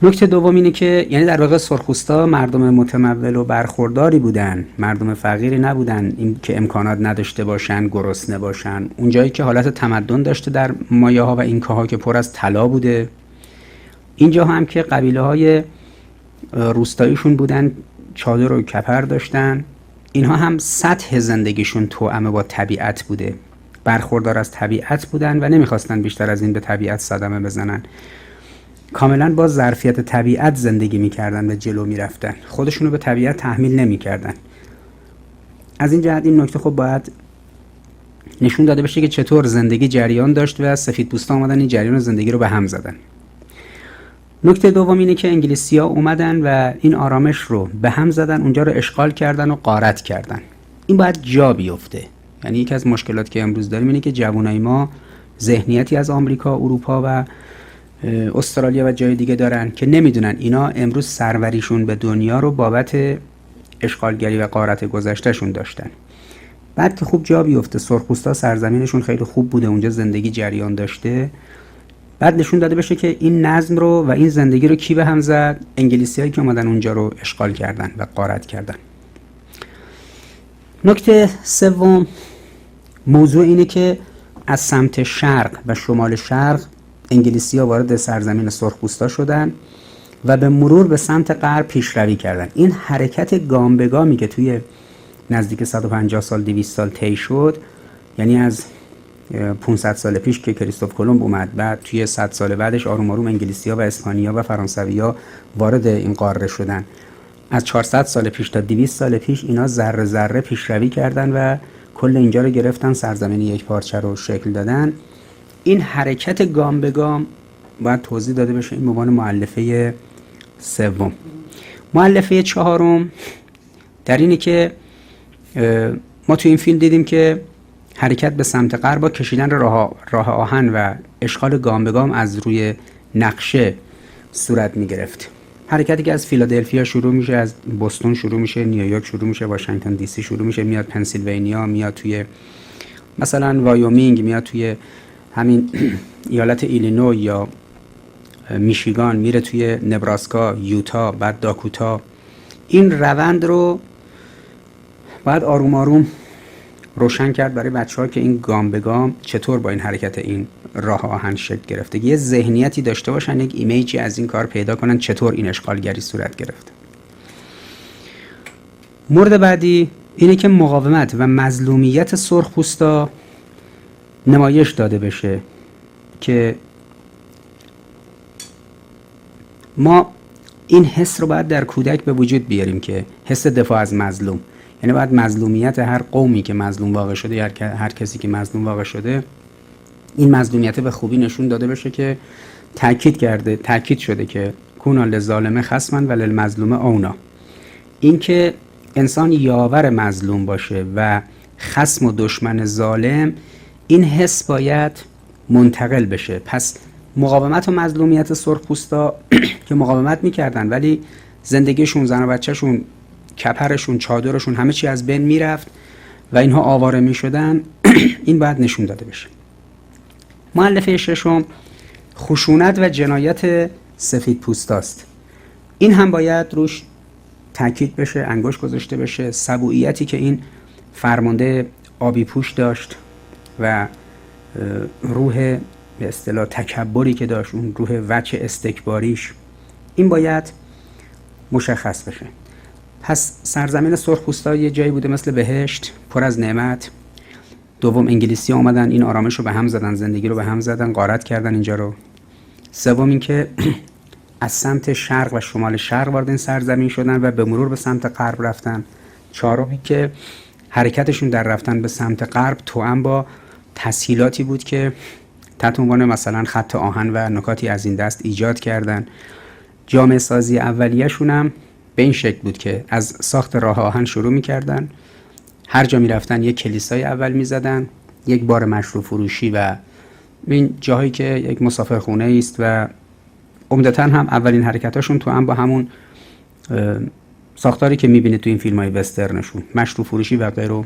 نکته دوم اینه که یعنی در واقع سرخپوستا مردم متمول و برخورداری بودن، مردم فقیری نبودن این که امکانات نداشته باشن، گرسنه باشن. اونجایی که حالت تمدن داشته در مایه ها و اینکاها که پر از طلا بوده، اینجا هم که قبیله های روستاییشون بودن چادر و کپر داشتن، اینها هم سطح زندگیشون توأم با طبیعت بوده، برخوردار از طبیعت بودن و نمیخواستن بیشتر از این به طبیعت صدمه بزنن. کاملا با ظرفیت طبیعت زندگی میکردن و جلو میرفتن، خودشونو به طبیعت تحمیل نمیکردن. از این جهت این نکته خب باید نشون داده بشه که چطور زندگی جریان داشت و سفیدپوستا اومدن این جریان زندگی رو به هم زدن. نکته دوم اینه که انگلیسی‌ها اومدن و این آرامش رو به هم زدن، اونجا رو اشغال کردن و غارت کردن. این باید جا بیفته. یعنی یکی از مشکلاتی که امروز داریم اینه که جوانای ما ذهنیتی از آمریکا، اروپا و استرالیا و جای دیگه دارن که نمیدونن اینا امروز سروریشون به دنیا رو بابت اشغالگری و غارت گذشتهشون داشتن. بعد که خوب جا بیفته، سرخپوستا سرزمینشون خیلی خوب بوده، اونجا زندگی جریان داشته، بعد نشون داده بشه که این نظم رو و این زندگی رو کی به هم زد؟ انگلیسیایی که اومدن اونجا رو اشغال کردن و غارت کردن. نکته سوم موضوع اینه که از سمت شرق و شمال شرق انگلیسی‌ها وارد سرزمین سرخپوستا شدن و به مرور به سمت غرب پیشروی کردن. این حرکت گام به گامی که توی نزدیک 150 سال 200 سال طی شد، یعنی از 500 سال پیش که کریستوف کلمب اومد، بعد توی 100 سال بعدش آروم آروم انگلیسی‌ها و اسپانیا و فرانسوی‌ها وارد این قاره شدن. از 400 سال پیش تا 200 سال پیش اینا ذره ذره پیشروی کردن و کل اینجا رو گرفتن، سرزمین یک پارچه رو شکل دادن. این حرکت گام به گام باید توضیح داده بشه. این عنوان مؤلفه سوم. مؤلفه چهارم در اینه که ما توی این فیلم دیدیم که حرکت به سمت غرب با کشیدن راه آهن و اشغال گام به گام از روی نقشه صورت می گرفت. حرکتی که از فیلادلفیا شروع میشه، از بوستون شروع میشه، نیویورک شروع میشه، واشنگتن دی سی شروع میشه، میاد پنسیلوانیا، میاد توی مثلا وایومینگ، میاد توی همین ایالت ایلینوی یا میشیگان، میره توی نبراسکا، یوتا، بعد داکوتا. این روند رو باید آروم آروم روشن کرد برای بچه‌ها که این گام به گام چطور با این حرکت این راه آهن شکل گرفته، یه ذهنیتی داشته باشن، یک ایمیجی از این کار پیدا کنن چطور این اشغالگری صورت گرفته. مورد بعدی اینه که مقاومت و مظلومیت سرخپوستا نمایش داده بشه که ما این حس رو باید در کودک به وجود بیاریم که حس دفاع از مظلوم، یعنی باید مظلومیت هر قومی که مظلوم واقع شده یا هر کسی که مظلوم واقع شده، این مظلومیت به خوبی نشون داده بشه که تاکید شده که کونا للظالم خصما و للمظلوم اونا. این که انسان یاور مظلوم باشه و خصم و دشمن ظالم، این حس باید منتقل بشه. پس مقاومت و مظلومیت سرخپوستا که مقاومت میکردن ولی زندگیشون، زن و بچهشون، کپرشون، چادرشون، همه چی از بین میرفت و اینها آواره میشدن، این باید نشون داده بشه. مؤلفه ششم خشونت و جنایت سفید پوستاست. این هم باید روش تاکید بشه، انگشت گذاشته بشه. سبوعیتی که این فرمانده آبی پوش داشت و روح به اصطلاح تکبری که داشت، اون روح وجه استکباریش، این باید مشخص بشه. پس سرزمین سرخپوستا یه جایی بوده مثل بهشت، پر از نعمت. دوم، انگلیسی ها اومدن این آرامش رو به هم زدن، زندگی رو به هم زدن، غارت کردن اینجا رو. سوم این که از سمت شرق و شمال شرق وارد این سرزمین شدن و به مرور به سمت غرب رفتن. چهارم این که حرکتشون در رفتن به سمت غرب توأم با تسهیلاتی بود که تحت عنوان مثلا خط آهن و نکاتی از این دست ایجاد کردن. جامعه سازی اولیه‌شون هم به این شکل بود که از ساخت راه آهن شروع می‌کردن، هر جا می‌رفتن یک کلیسای اول می‌زدن، یک بار مشروب فروشی و این جاهایی که یک مسافرخونه است و عمدتاً هم اولین حرکتاشون تو هم با همون ساختاری که می‌بینید تو این فیلم‌های وسترنشون، مشروب فروشی و غیره.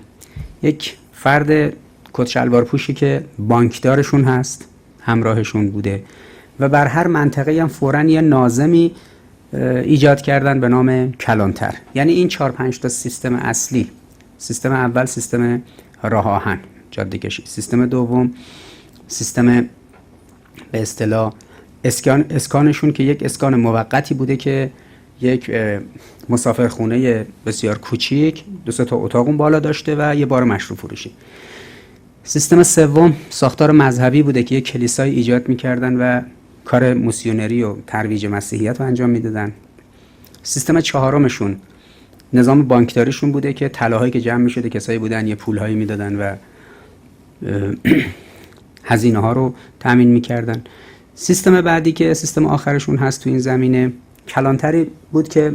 یک فرد کت شلوار پوشی که بانکدارشون هست همراهشون بوده و بر هر منطقه هم فوراً یه ناظمی ایجاد کردن به نام کلانتر. یعنی این 4-5 تا سیستم اصلی: سیستم اول سیستم راه آهن، جاده کشی; سیستم دوم سیستم به اصطلاح اسکانشون که یک اسکان موقتی بوده که یک مسافرخونه بسیار کوچیک 2-3 تا اتاق بالا داشته و یه بار مشروب فروشی. سیستم سوم ساختار مذهبی بوده که یک کلیسای ایجاد می‌کردن و کار میسیونری و ترویج مسیحیت رو انجام میدادن. سیستم چهارمشون نظام بانکداریشون بوده که طلاهایی که جمع می‌شده کسایی بودن یه پولهایی میدادن و هزینه ها رو تامین می‌کردن. سیستم بعدی که سیستم آخرشون هست تو این زمینه، کلانتری بود که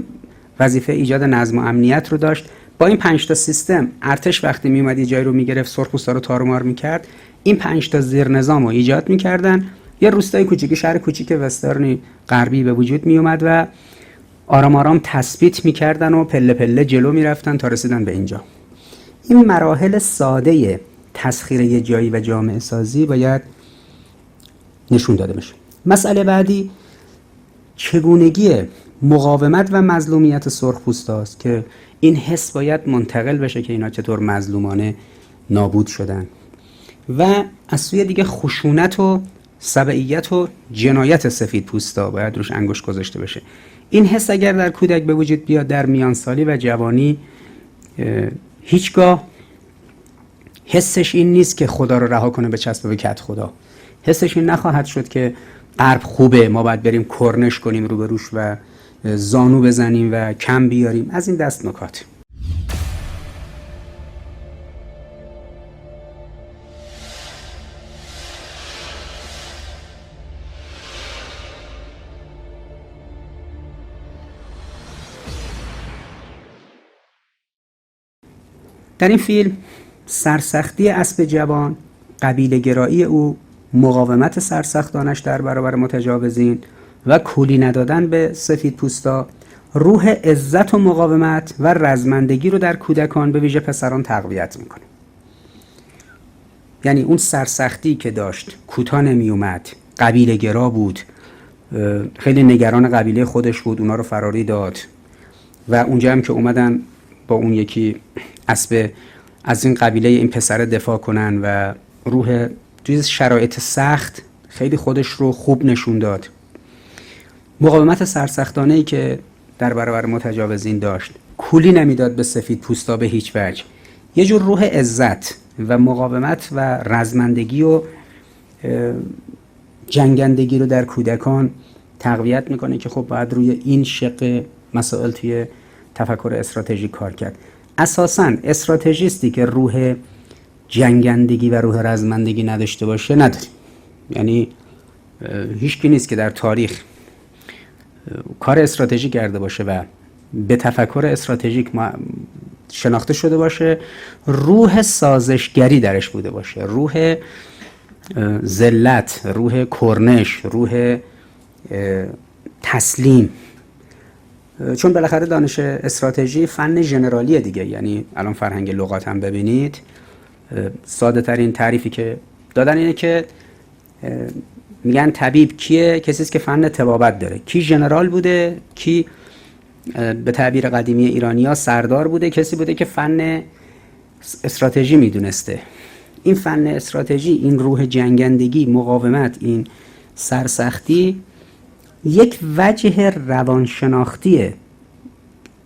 وظیفه ایجاد نظم و امنیت رو داشت. با این 5 تا سیستم ارتش وقتی میومد یه جایی رو میگرفت، سرخپوستا رو تارومار میکرد، این 5 تا زیر نظام رو ایجاد میکردن. یه روستای کوچیکی، شهر کوچیک وسترنی غربی به وجود میومد و آرام آرام تثبیت میکردن و پله پله جلو میرفتن تا رسیدن به اینجا. این مراحل ساده تسخیر یه جایی و جامعه سازی باید نشون داده بشه. مسئله بعدی چگونگی مقاومت و مظلومیت سرخپوستاست که این حس باید منتقل بشه که اینا چطور مظلومانه نابود شدن. و از سوی دیگه خشونت و سبعیت و جنایت سفید پوستا باید روش انگشت گذاشته بشه. این حس اگر در کودک به وجود بیاد در میانسالی و جوانی، هیچگاه حسش این نیست که خدا رو رها کنه به چسب به کت خدا. حسش این نخواهد شد که غرب خوبه، ما باید بریم کرنش کنیم روبروش و زانو بزنیم و کم بیاریم. از این دست نکات. در این فیلم سرسختی اسب جوان، قبیله گرایی او، مقاومت سرسختانش در برابر متجاوزین و کولی ندادن به سفید پوستا، روح عزت و مقاومت و رزمندگی رو در کودکان به ویژه پسران تقویت میکنه. یعنی اون سرسختی که داشت، کوتاه نمی اومد، قبیله گرا بود، خیلی نگران قبیله خودش بود، اونا رو فراری داد و اونجا هم که اومدن با اون یکی اسب از این قبیله این پسر دفاع کنن و روح توی شرایط سخت خیلی خودش رو خوب نشون داد. مقاومت سرسختانه‌ای که در برابر متجاوزین داشت، کولی نمیداد به سفید پوستا به هیچ وجه. یه جور روح عزت و مقاومت و رزمندگی و جنگندگی رو در کودکان تقویت میکنه که خب باید روی این شق مسائل توی تفکر استراتژیک کار کرد. اساساً استراتژیستی که روح جنگندگی و روح رزمندگی نداشته باشه نداریم. یعنی هیچ کی نیست که در تاریخ کار استراتژی کرده باشه و به تفکر استراتژیک شناخته شده باشه، روح سازشگری درش بوده باشه، روح ذلت، روح کرنش، روح تسلیم. چون بالاخره دانش استراتژی فن ژنرالیه دیگه. یعنی الان فرهنگ لغات هم ببینید، ساده ترین تعریفی که دادن اینه که میگن طبیب کیه؟ کسی است که فن طبابت داره. کی ژنرال بوده؟ کی به تعبیر قدیمی ایرانی‌ها سردار بوده؟ کسی بوده که فن استراتژی میدونسته. این فن استراتژی، این روح جنگندگی، مقاومت، این سرسختی یک وجه روانشناختی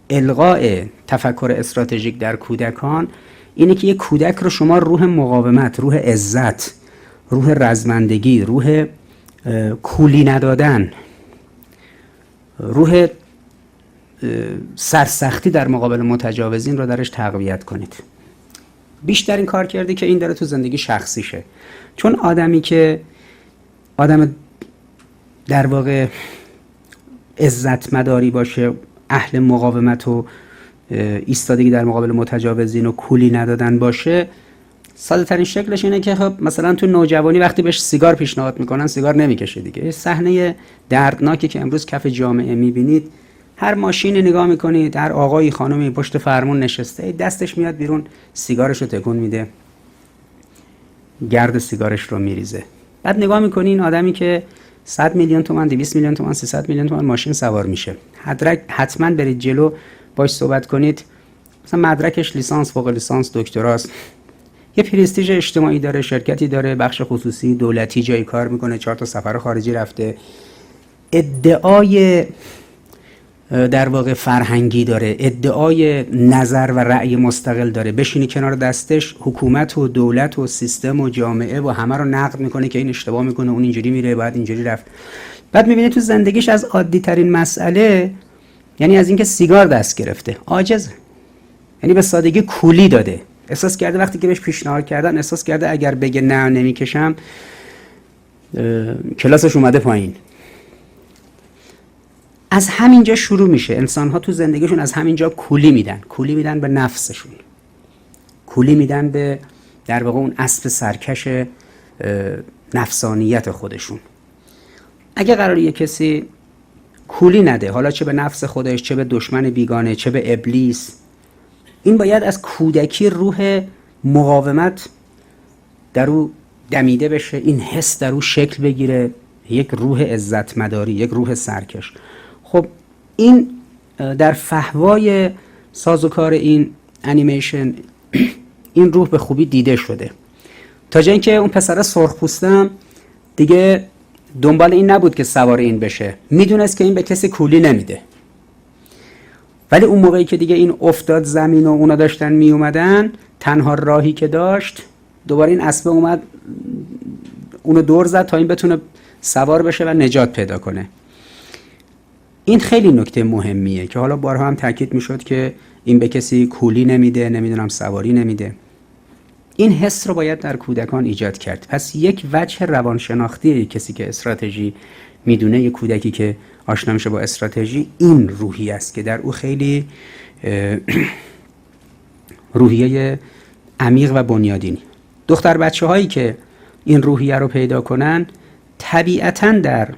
القاء تفکر استراتژیک در کودکان اینه که یک کودک رو شما روح مقاومت، روح عزت، روح رزمندگی، روح کولی ندادن، روح سرسختی در مقابل متجاوزین رو درش تقویت کنید. بیشتر این کار کرده که این داره تو زندگی شخصیشه. چون آدمی که آدم در واقع عزت مداری باشه، اهل مقاومت و ایستادگی در مقابل متجاوزین و کولی ندادن باشه، ساده ترین شکلش اینه که خب مثلا تو نوجوانی وقتی بهش سیگار پیشنهاد میکنن سیگار نمیکشه دیگه. صحنه دردناکی که امروز کف جامعه میبینید، هر ماشینی نگاه میکنید، هر آقایی خانمی پشت فرمون نشسته، دستش میاد بیرون، سیگارش رو تکون میده، گرد سیگارش رو میریزه. بعد نگاه میکنی این آدمی که 100 میلیون تومان، 200 میلیون تومان، 300 میلیون تومان ماشین سوار میشه، حتما برید جلو باش صحبت کنید. مثلا مدرکش لیسانس، فوق لیسانس، دکتراست، یه پرستیژ اجتماعی داره، شرکتی داره، بخش خصوصی، دولتی جایی کار میکنه، 4 تا سفر خارجی رفته، ادعای در واقع فرهنگی داره، ادعای نظر و رأی مستقل داره. بشینی کنار دستش حکومت و دولت و سیستم و جامعه و همه رو نقد میکنه که این اشتباه میکنه، اون اینجوری میره، باید اینجوری رفت. بعد میبینی تو زندگیش از عادی ترین مسئله، یعنی از اینکه سیگار دست گرفته، عاجزه. یعنی به سادگی کولی داده. احساس کرده وقتی که بهش پیشنهاد کردن، احساس کرده اگر بگه نه نمیکشم کلاسش اومده پایین. از همینجا شروع میشه. انسان‌ها تو زندگیشون از همینجا کولی میدن به نفسشون، کولی میدن به در واقع اون اسب سرکش نفسانیت خودشون. اگه قراره یه کسی کولی نده، حالا چه به نفس خودش، چه به دشمن بیگانه، چه به ابلیس، این باید از کودکی روح مقاومت در او دمیده بشه، این حس در او شکل بگیره، یک روح عزت مداری، یک روح سرکش. خب این در فحوای سازوکار این انیمیشن این روح به خوبی دیده شده. تا جایی که اون پسر سرخپوستم دیگه دنبال این نبود که سوار این بشه، میدونست که این به کسی کولی نمیده. ولی اون موقعی که دیگه این افتاد زمین و اونا داشتن می اومدن، تنها راهی که داشت دوباره این اسبه اومد اونو دور زد تا این بتونه سوار بشه و نجات پیدا کنه. این خیلی نکته مهمیه که حالا بارها هم تاکید میشد که این به کسی کولی نمیده، نمیدونم سواری نمیده. این حس رو باید در کودکان ایجاد کرد. پس یک وجه روانشناختی کسی که استراتژی میدونه، یک کودکی که آشنا میشه با استراتژی، این روحی است که در او خیلی روحیه عمیق و بنیادینی. دختر بچه هایی که این روحیه رو پیدا کنن طبیعتاً در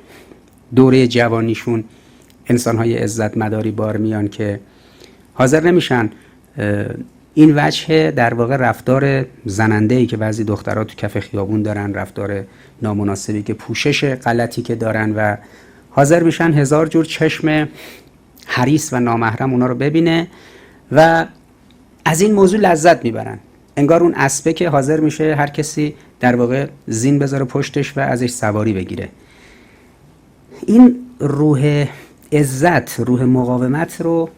دوره جوانیشون انسان های عزت مداری بار میان که حاضر نمیشن این وجه در واقع رفتار زننده‌ای که بعضی دخترها تو کف خیابون دارن، رفتار نامناسبی که پوشش غلطی که دارن، و حاضر میشن هزار جور چشم حریص و نامحرم اونا رو ببینه و از این موضوع لذت میبرن. انگار اون اسبه که حاضر میشه هر کسی در واقع زین بذاره پشتش و ازش سواری بگیره. این روح عزت، روح مقاومت رو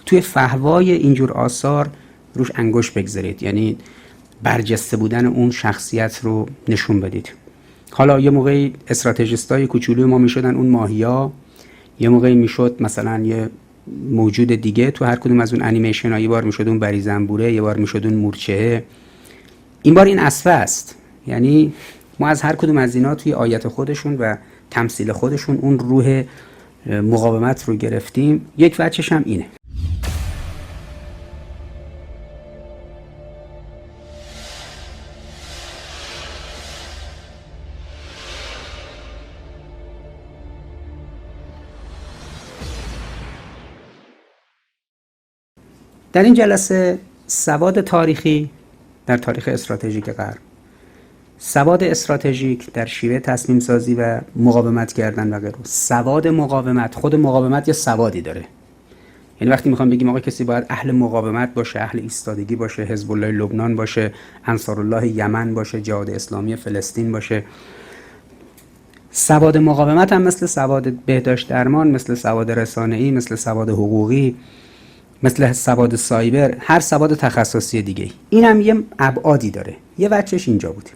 توی فحوای اینجور آثار روش انگشت بگذارید، یعنی برجسته بودن اون شخصیت رو نشون بدید. حالا یه موقعی استراتژیستای کوچولوی ما میشدن اون ماهیا، یه موقعی میشد مثلا یه موجود دیگه تو هر کدوم از اون انیمیشن ها، یه بار میشد اون بری زنبوره، یه بار میشد اون مورچهه، این بار این اسفه است. یعنی ما از هر کدوم از اینا توی آیت خودشون و تمثیل خودشون اون روح مقاومت رو گرفتیم. یک وجهش هم اینه. در این جلسه سواد تاریخی در تاریخ استراتژیک غرب، سواد استراتژیک در شیوه تصمیم سازی و مقاومت کردن و غیره. سواد مقاومت، خود مقاومت یه سوادی داره. یعنی وقتی میخوام بگیم آقا کسی باید اهل مقاومت باشه، اهل ایستادگی باشه، حزب الله لبنان باشه، انصارالله یمن باشه، جهاد اسلامی فلسطین باشه. سواد مقاومت هم مثل سواد بهداشت درمان، مثل سواد رسانه‌ای، مثل سواد حقوقی، مثل سواد سایبر، هر سواد تخصصی دیگه، این هم یه ابعادی داره. یه وجهش اینجا بود.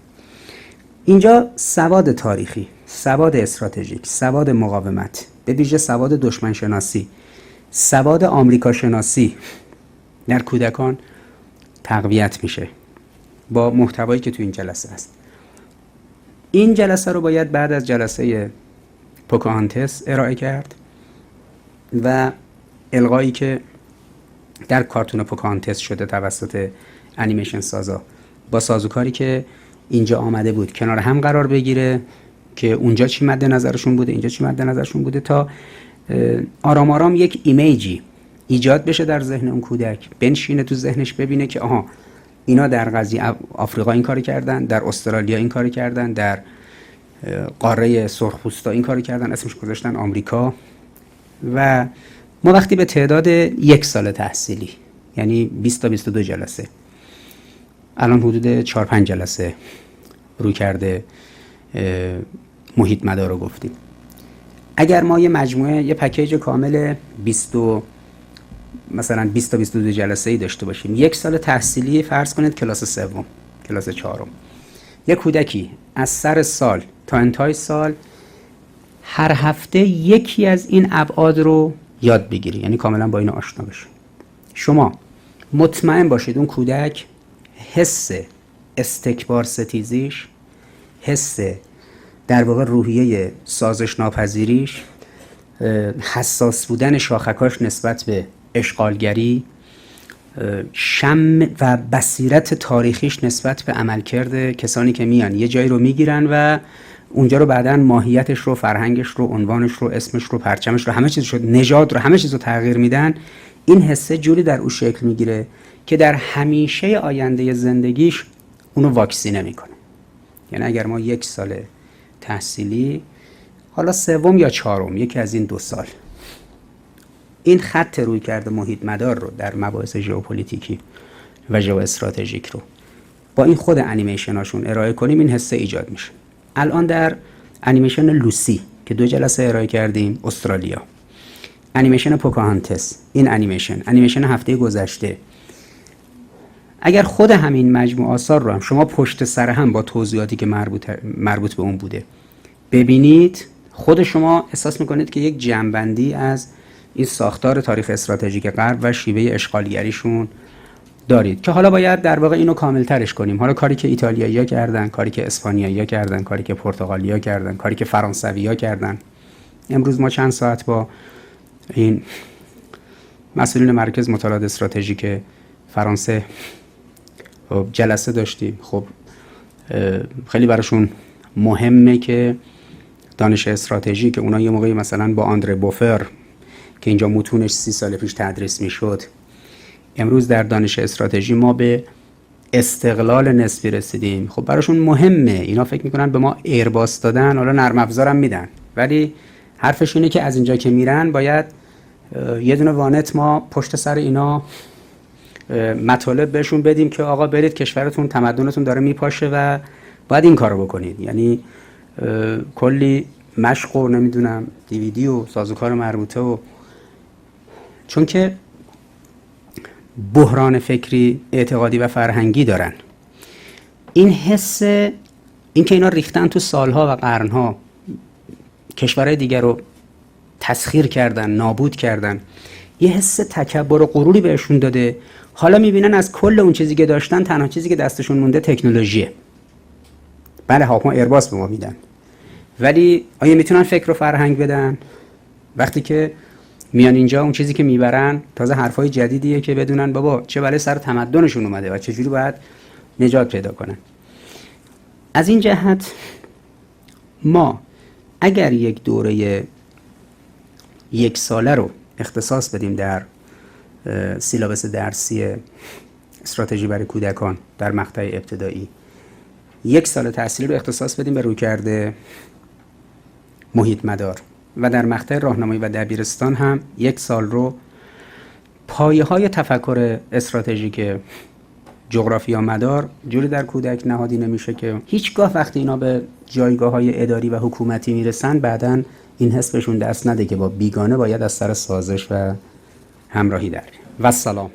اینجا سواد تاریخی، سواد استراتژیک، سواد مقاومت، به ویژه سواد دشمن شناسی، سواد آمریکا شناسی در کودکان تقویت میشه با محتوایی که تو این جلسه هست. این جلسه رو باید بعد از جلسه پوکاهانتس ارائه کرد و القایی که در کارتون پوکاهانتس شده توسط انیمیشن سازا با سازوکاری که اینجا آمده بود کنار هم قرار بگیره که اونجا چی مد نظرشون بوده، اینجا چی مد نظرشون بوده، تا آرام آرام یک ایمیجی ایجاد بشه در ذهن اون کودک، بنشینه تو ذهنش، ببینه که آها اینا در قضیه آفریقا این کارو کردن، در استرالیا این کارو کردن، در قاره سرخپوستا این کارو کردن، اسمش گذاشتن آمریکا. و ما وقتی به تعداد 1 سال تحصیلی، یعنی 20 تا 22 جلسه، الان حدود 4-5 جلسه رو کرده محیط مدار رو گفتیم، اگر ما یه مجموعه، یه پکیج کامل 20 تا 22 جلسه ای داشته باشیم، 1 سال تحصیلی، فرض کنید کلاس سوم، کلاس چهارم، یه کودکی از سر سال تا انتهای سال هر هفته یکی از این ابعاد رو یاد بگیری، یعنی کاملا با این آشنا بشه، شما مطمئن باشید اون کودک حس استکبار ستیزیش، حس در واقع روحیه سازش ناپذیریش، حساس بودن شاخکاش نسبت به اشغالگری، شم و بصیرت تاریخیش نسبت به عملکرد کسانی که میان یه جایی رو میگیرن و اونجا رو بعداً ماهیتش رو، فرهنگش رو، عنوانش رو، اسمش رو، پرچمش رو، همه چیز رو، نژاد رو، همه چیز رو تغییر میدن. این حسه جوری در او شکل میگیره که در همیشه آینده زندگیش اونو واکسینه میکنه. یعنی اگر ما 1 سال تحصیلی، حالا سوم یا چهارم، یکی از این 2 سال، این خط روی کرده محیط مدار رو در مباحث ژئوپلیتیکی و ژئواستراتژیک رو با این خود انیمیشناشون ارائه کنیم، این حسه ایجاد میشه. الان در انیمیشن لوسی که 2 جلسه ارائه کردیم، استرالیا، انیمیشن پوکاهانتس، این انیمیشن هفته گذشته، اگر خود همین مجموعه آثار رو هم شما پشت سر هم با توضیحاتی که مربوط به اون بوده ببینید، خود شما احساس میکنید که یک جمع‌بندی از این ساختار تاریخ استراتژیک غرب و شیوه اشغالگریشون دارید که حالا باید در واقع اینو کامل‌ترش کنیم. حالا کاری که ایتالیایی‌ها کردن، کاری که اسپانیایی‌ها کردن، کاری که پرتغالی‌ها کردن، کاری که فرانسوی‌ها کردن. امروز ما چند ساعت با این مسئولین مرکز مطالعات استراتژیک فرانسه جلسه داشتیم. خب خیلی براشون مهمه که دانش استراتژی که اونا یه موقعی مثلا با آندره بوفر که اینجا متونش 30 سال پیش تدریس میشد، امروز در دانش استراتژی ما به استقلال نسبی رسیدیم. خب براشون مهمه، اینا فکر میکنن به ما ایرباس دادن، حالا نرم افزارم میدن، ولی حرفش اینه که از اینجا که میرن باید یه دونه وانت ما پشت سر اینا مطالب بهشون بدیم که آقا برید کشورتون تمدنتون داره میپاشه و باید این کارو بکنید. یعنی کلی مشق و نمیدونم دیویدی و سازوکار مربوطه و چون که بحران فکری، اعتقادی و فرهنگی دارن، این حس، این که اینا ریختن تو سالها و قرنها، کشورهای دیگر رو تسخیر کردن، نابود کردن، یه حس تکبر و غروری بهشون داده. حالا میبینن از کل اون چیزی که داشتن تنها چیزی که دستشون مونده تکنولوژیه. بله هاپما ایرباس به ما میدن، ولی آیا میتونن فکر و فرهنگ بدن؟ وقتی که میان اینجا اون چیزی که میبرن تازه حرفای جدیدیه که بدونن بابا چه بله سر تمدنشون اومده و چجوری باید نجات پیدا کنن. از این جهت ما اگر یک دوره 1 ساله رو اختصاص بدیم در سیلابس درسی استراتژی برای کودکان در مقطع ابتدایی، 1 سال تحصیلی رو اختصاص بدیم به رویکرد محیط مدار و در مقطع راهنمایی و دبیرستان هم 1 سال رو پایه‌های تفکر استراتژیک جغرافیا مدار جوری در کودک نهادی نمیشه که هیچگاه وقتی اینا به جایگاه‌های اداری و حکومتی میرسن بعدن این حس بهشون دست نده که با بیگانه باید از سر سازش و همراهی در بیان. و سلام.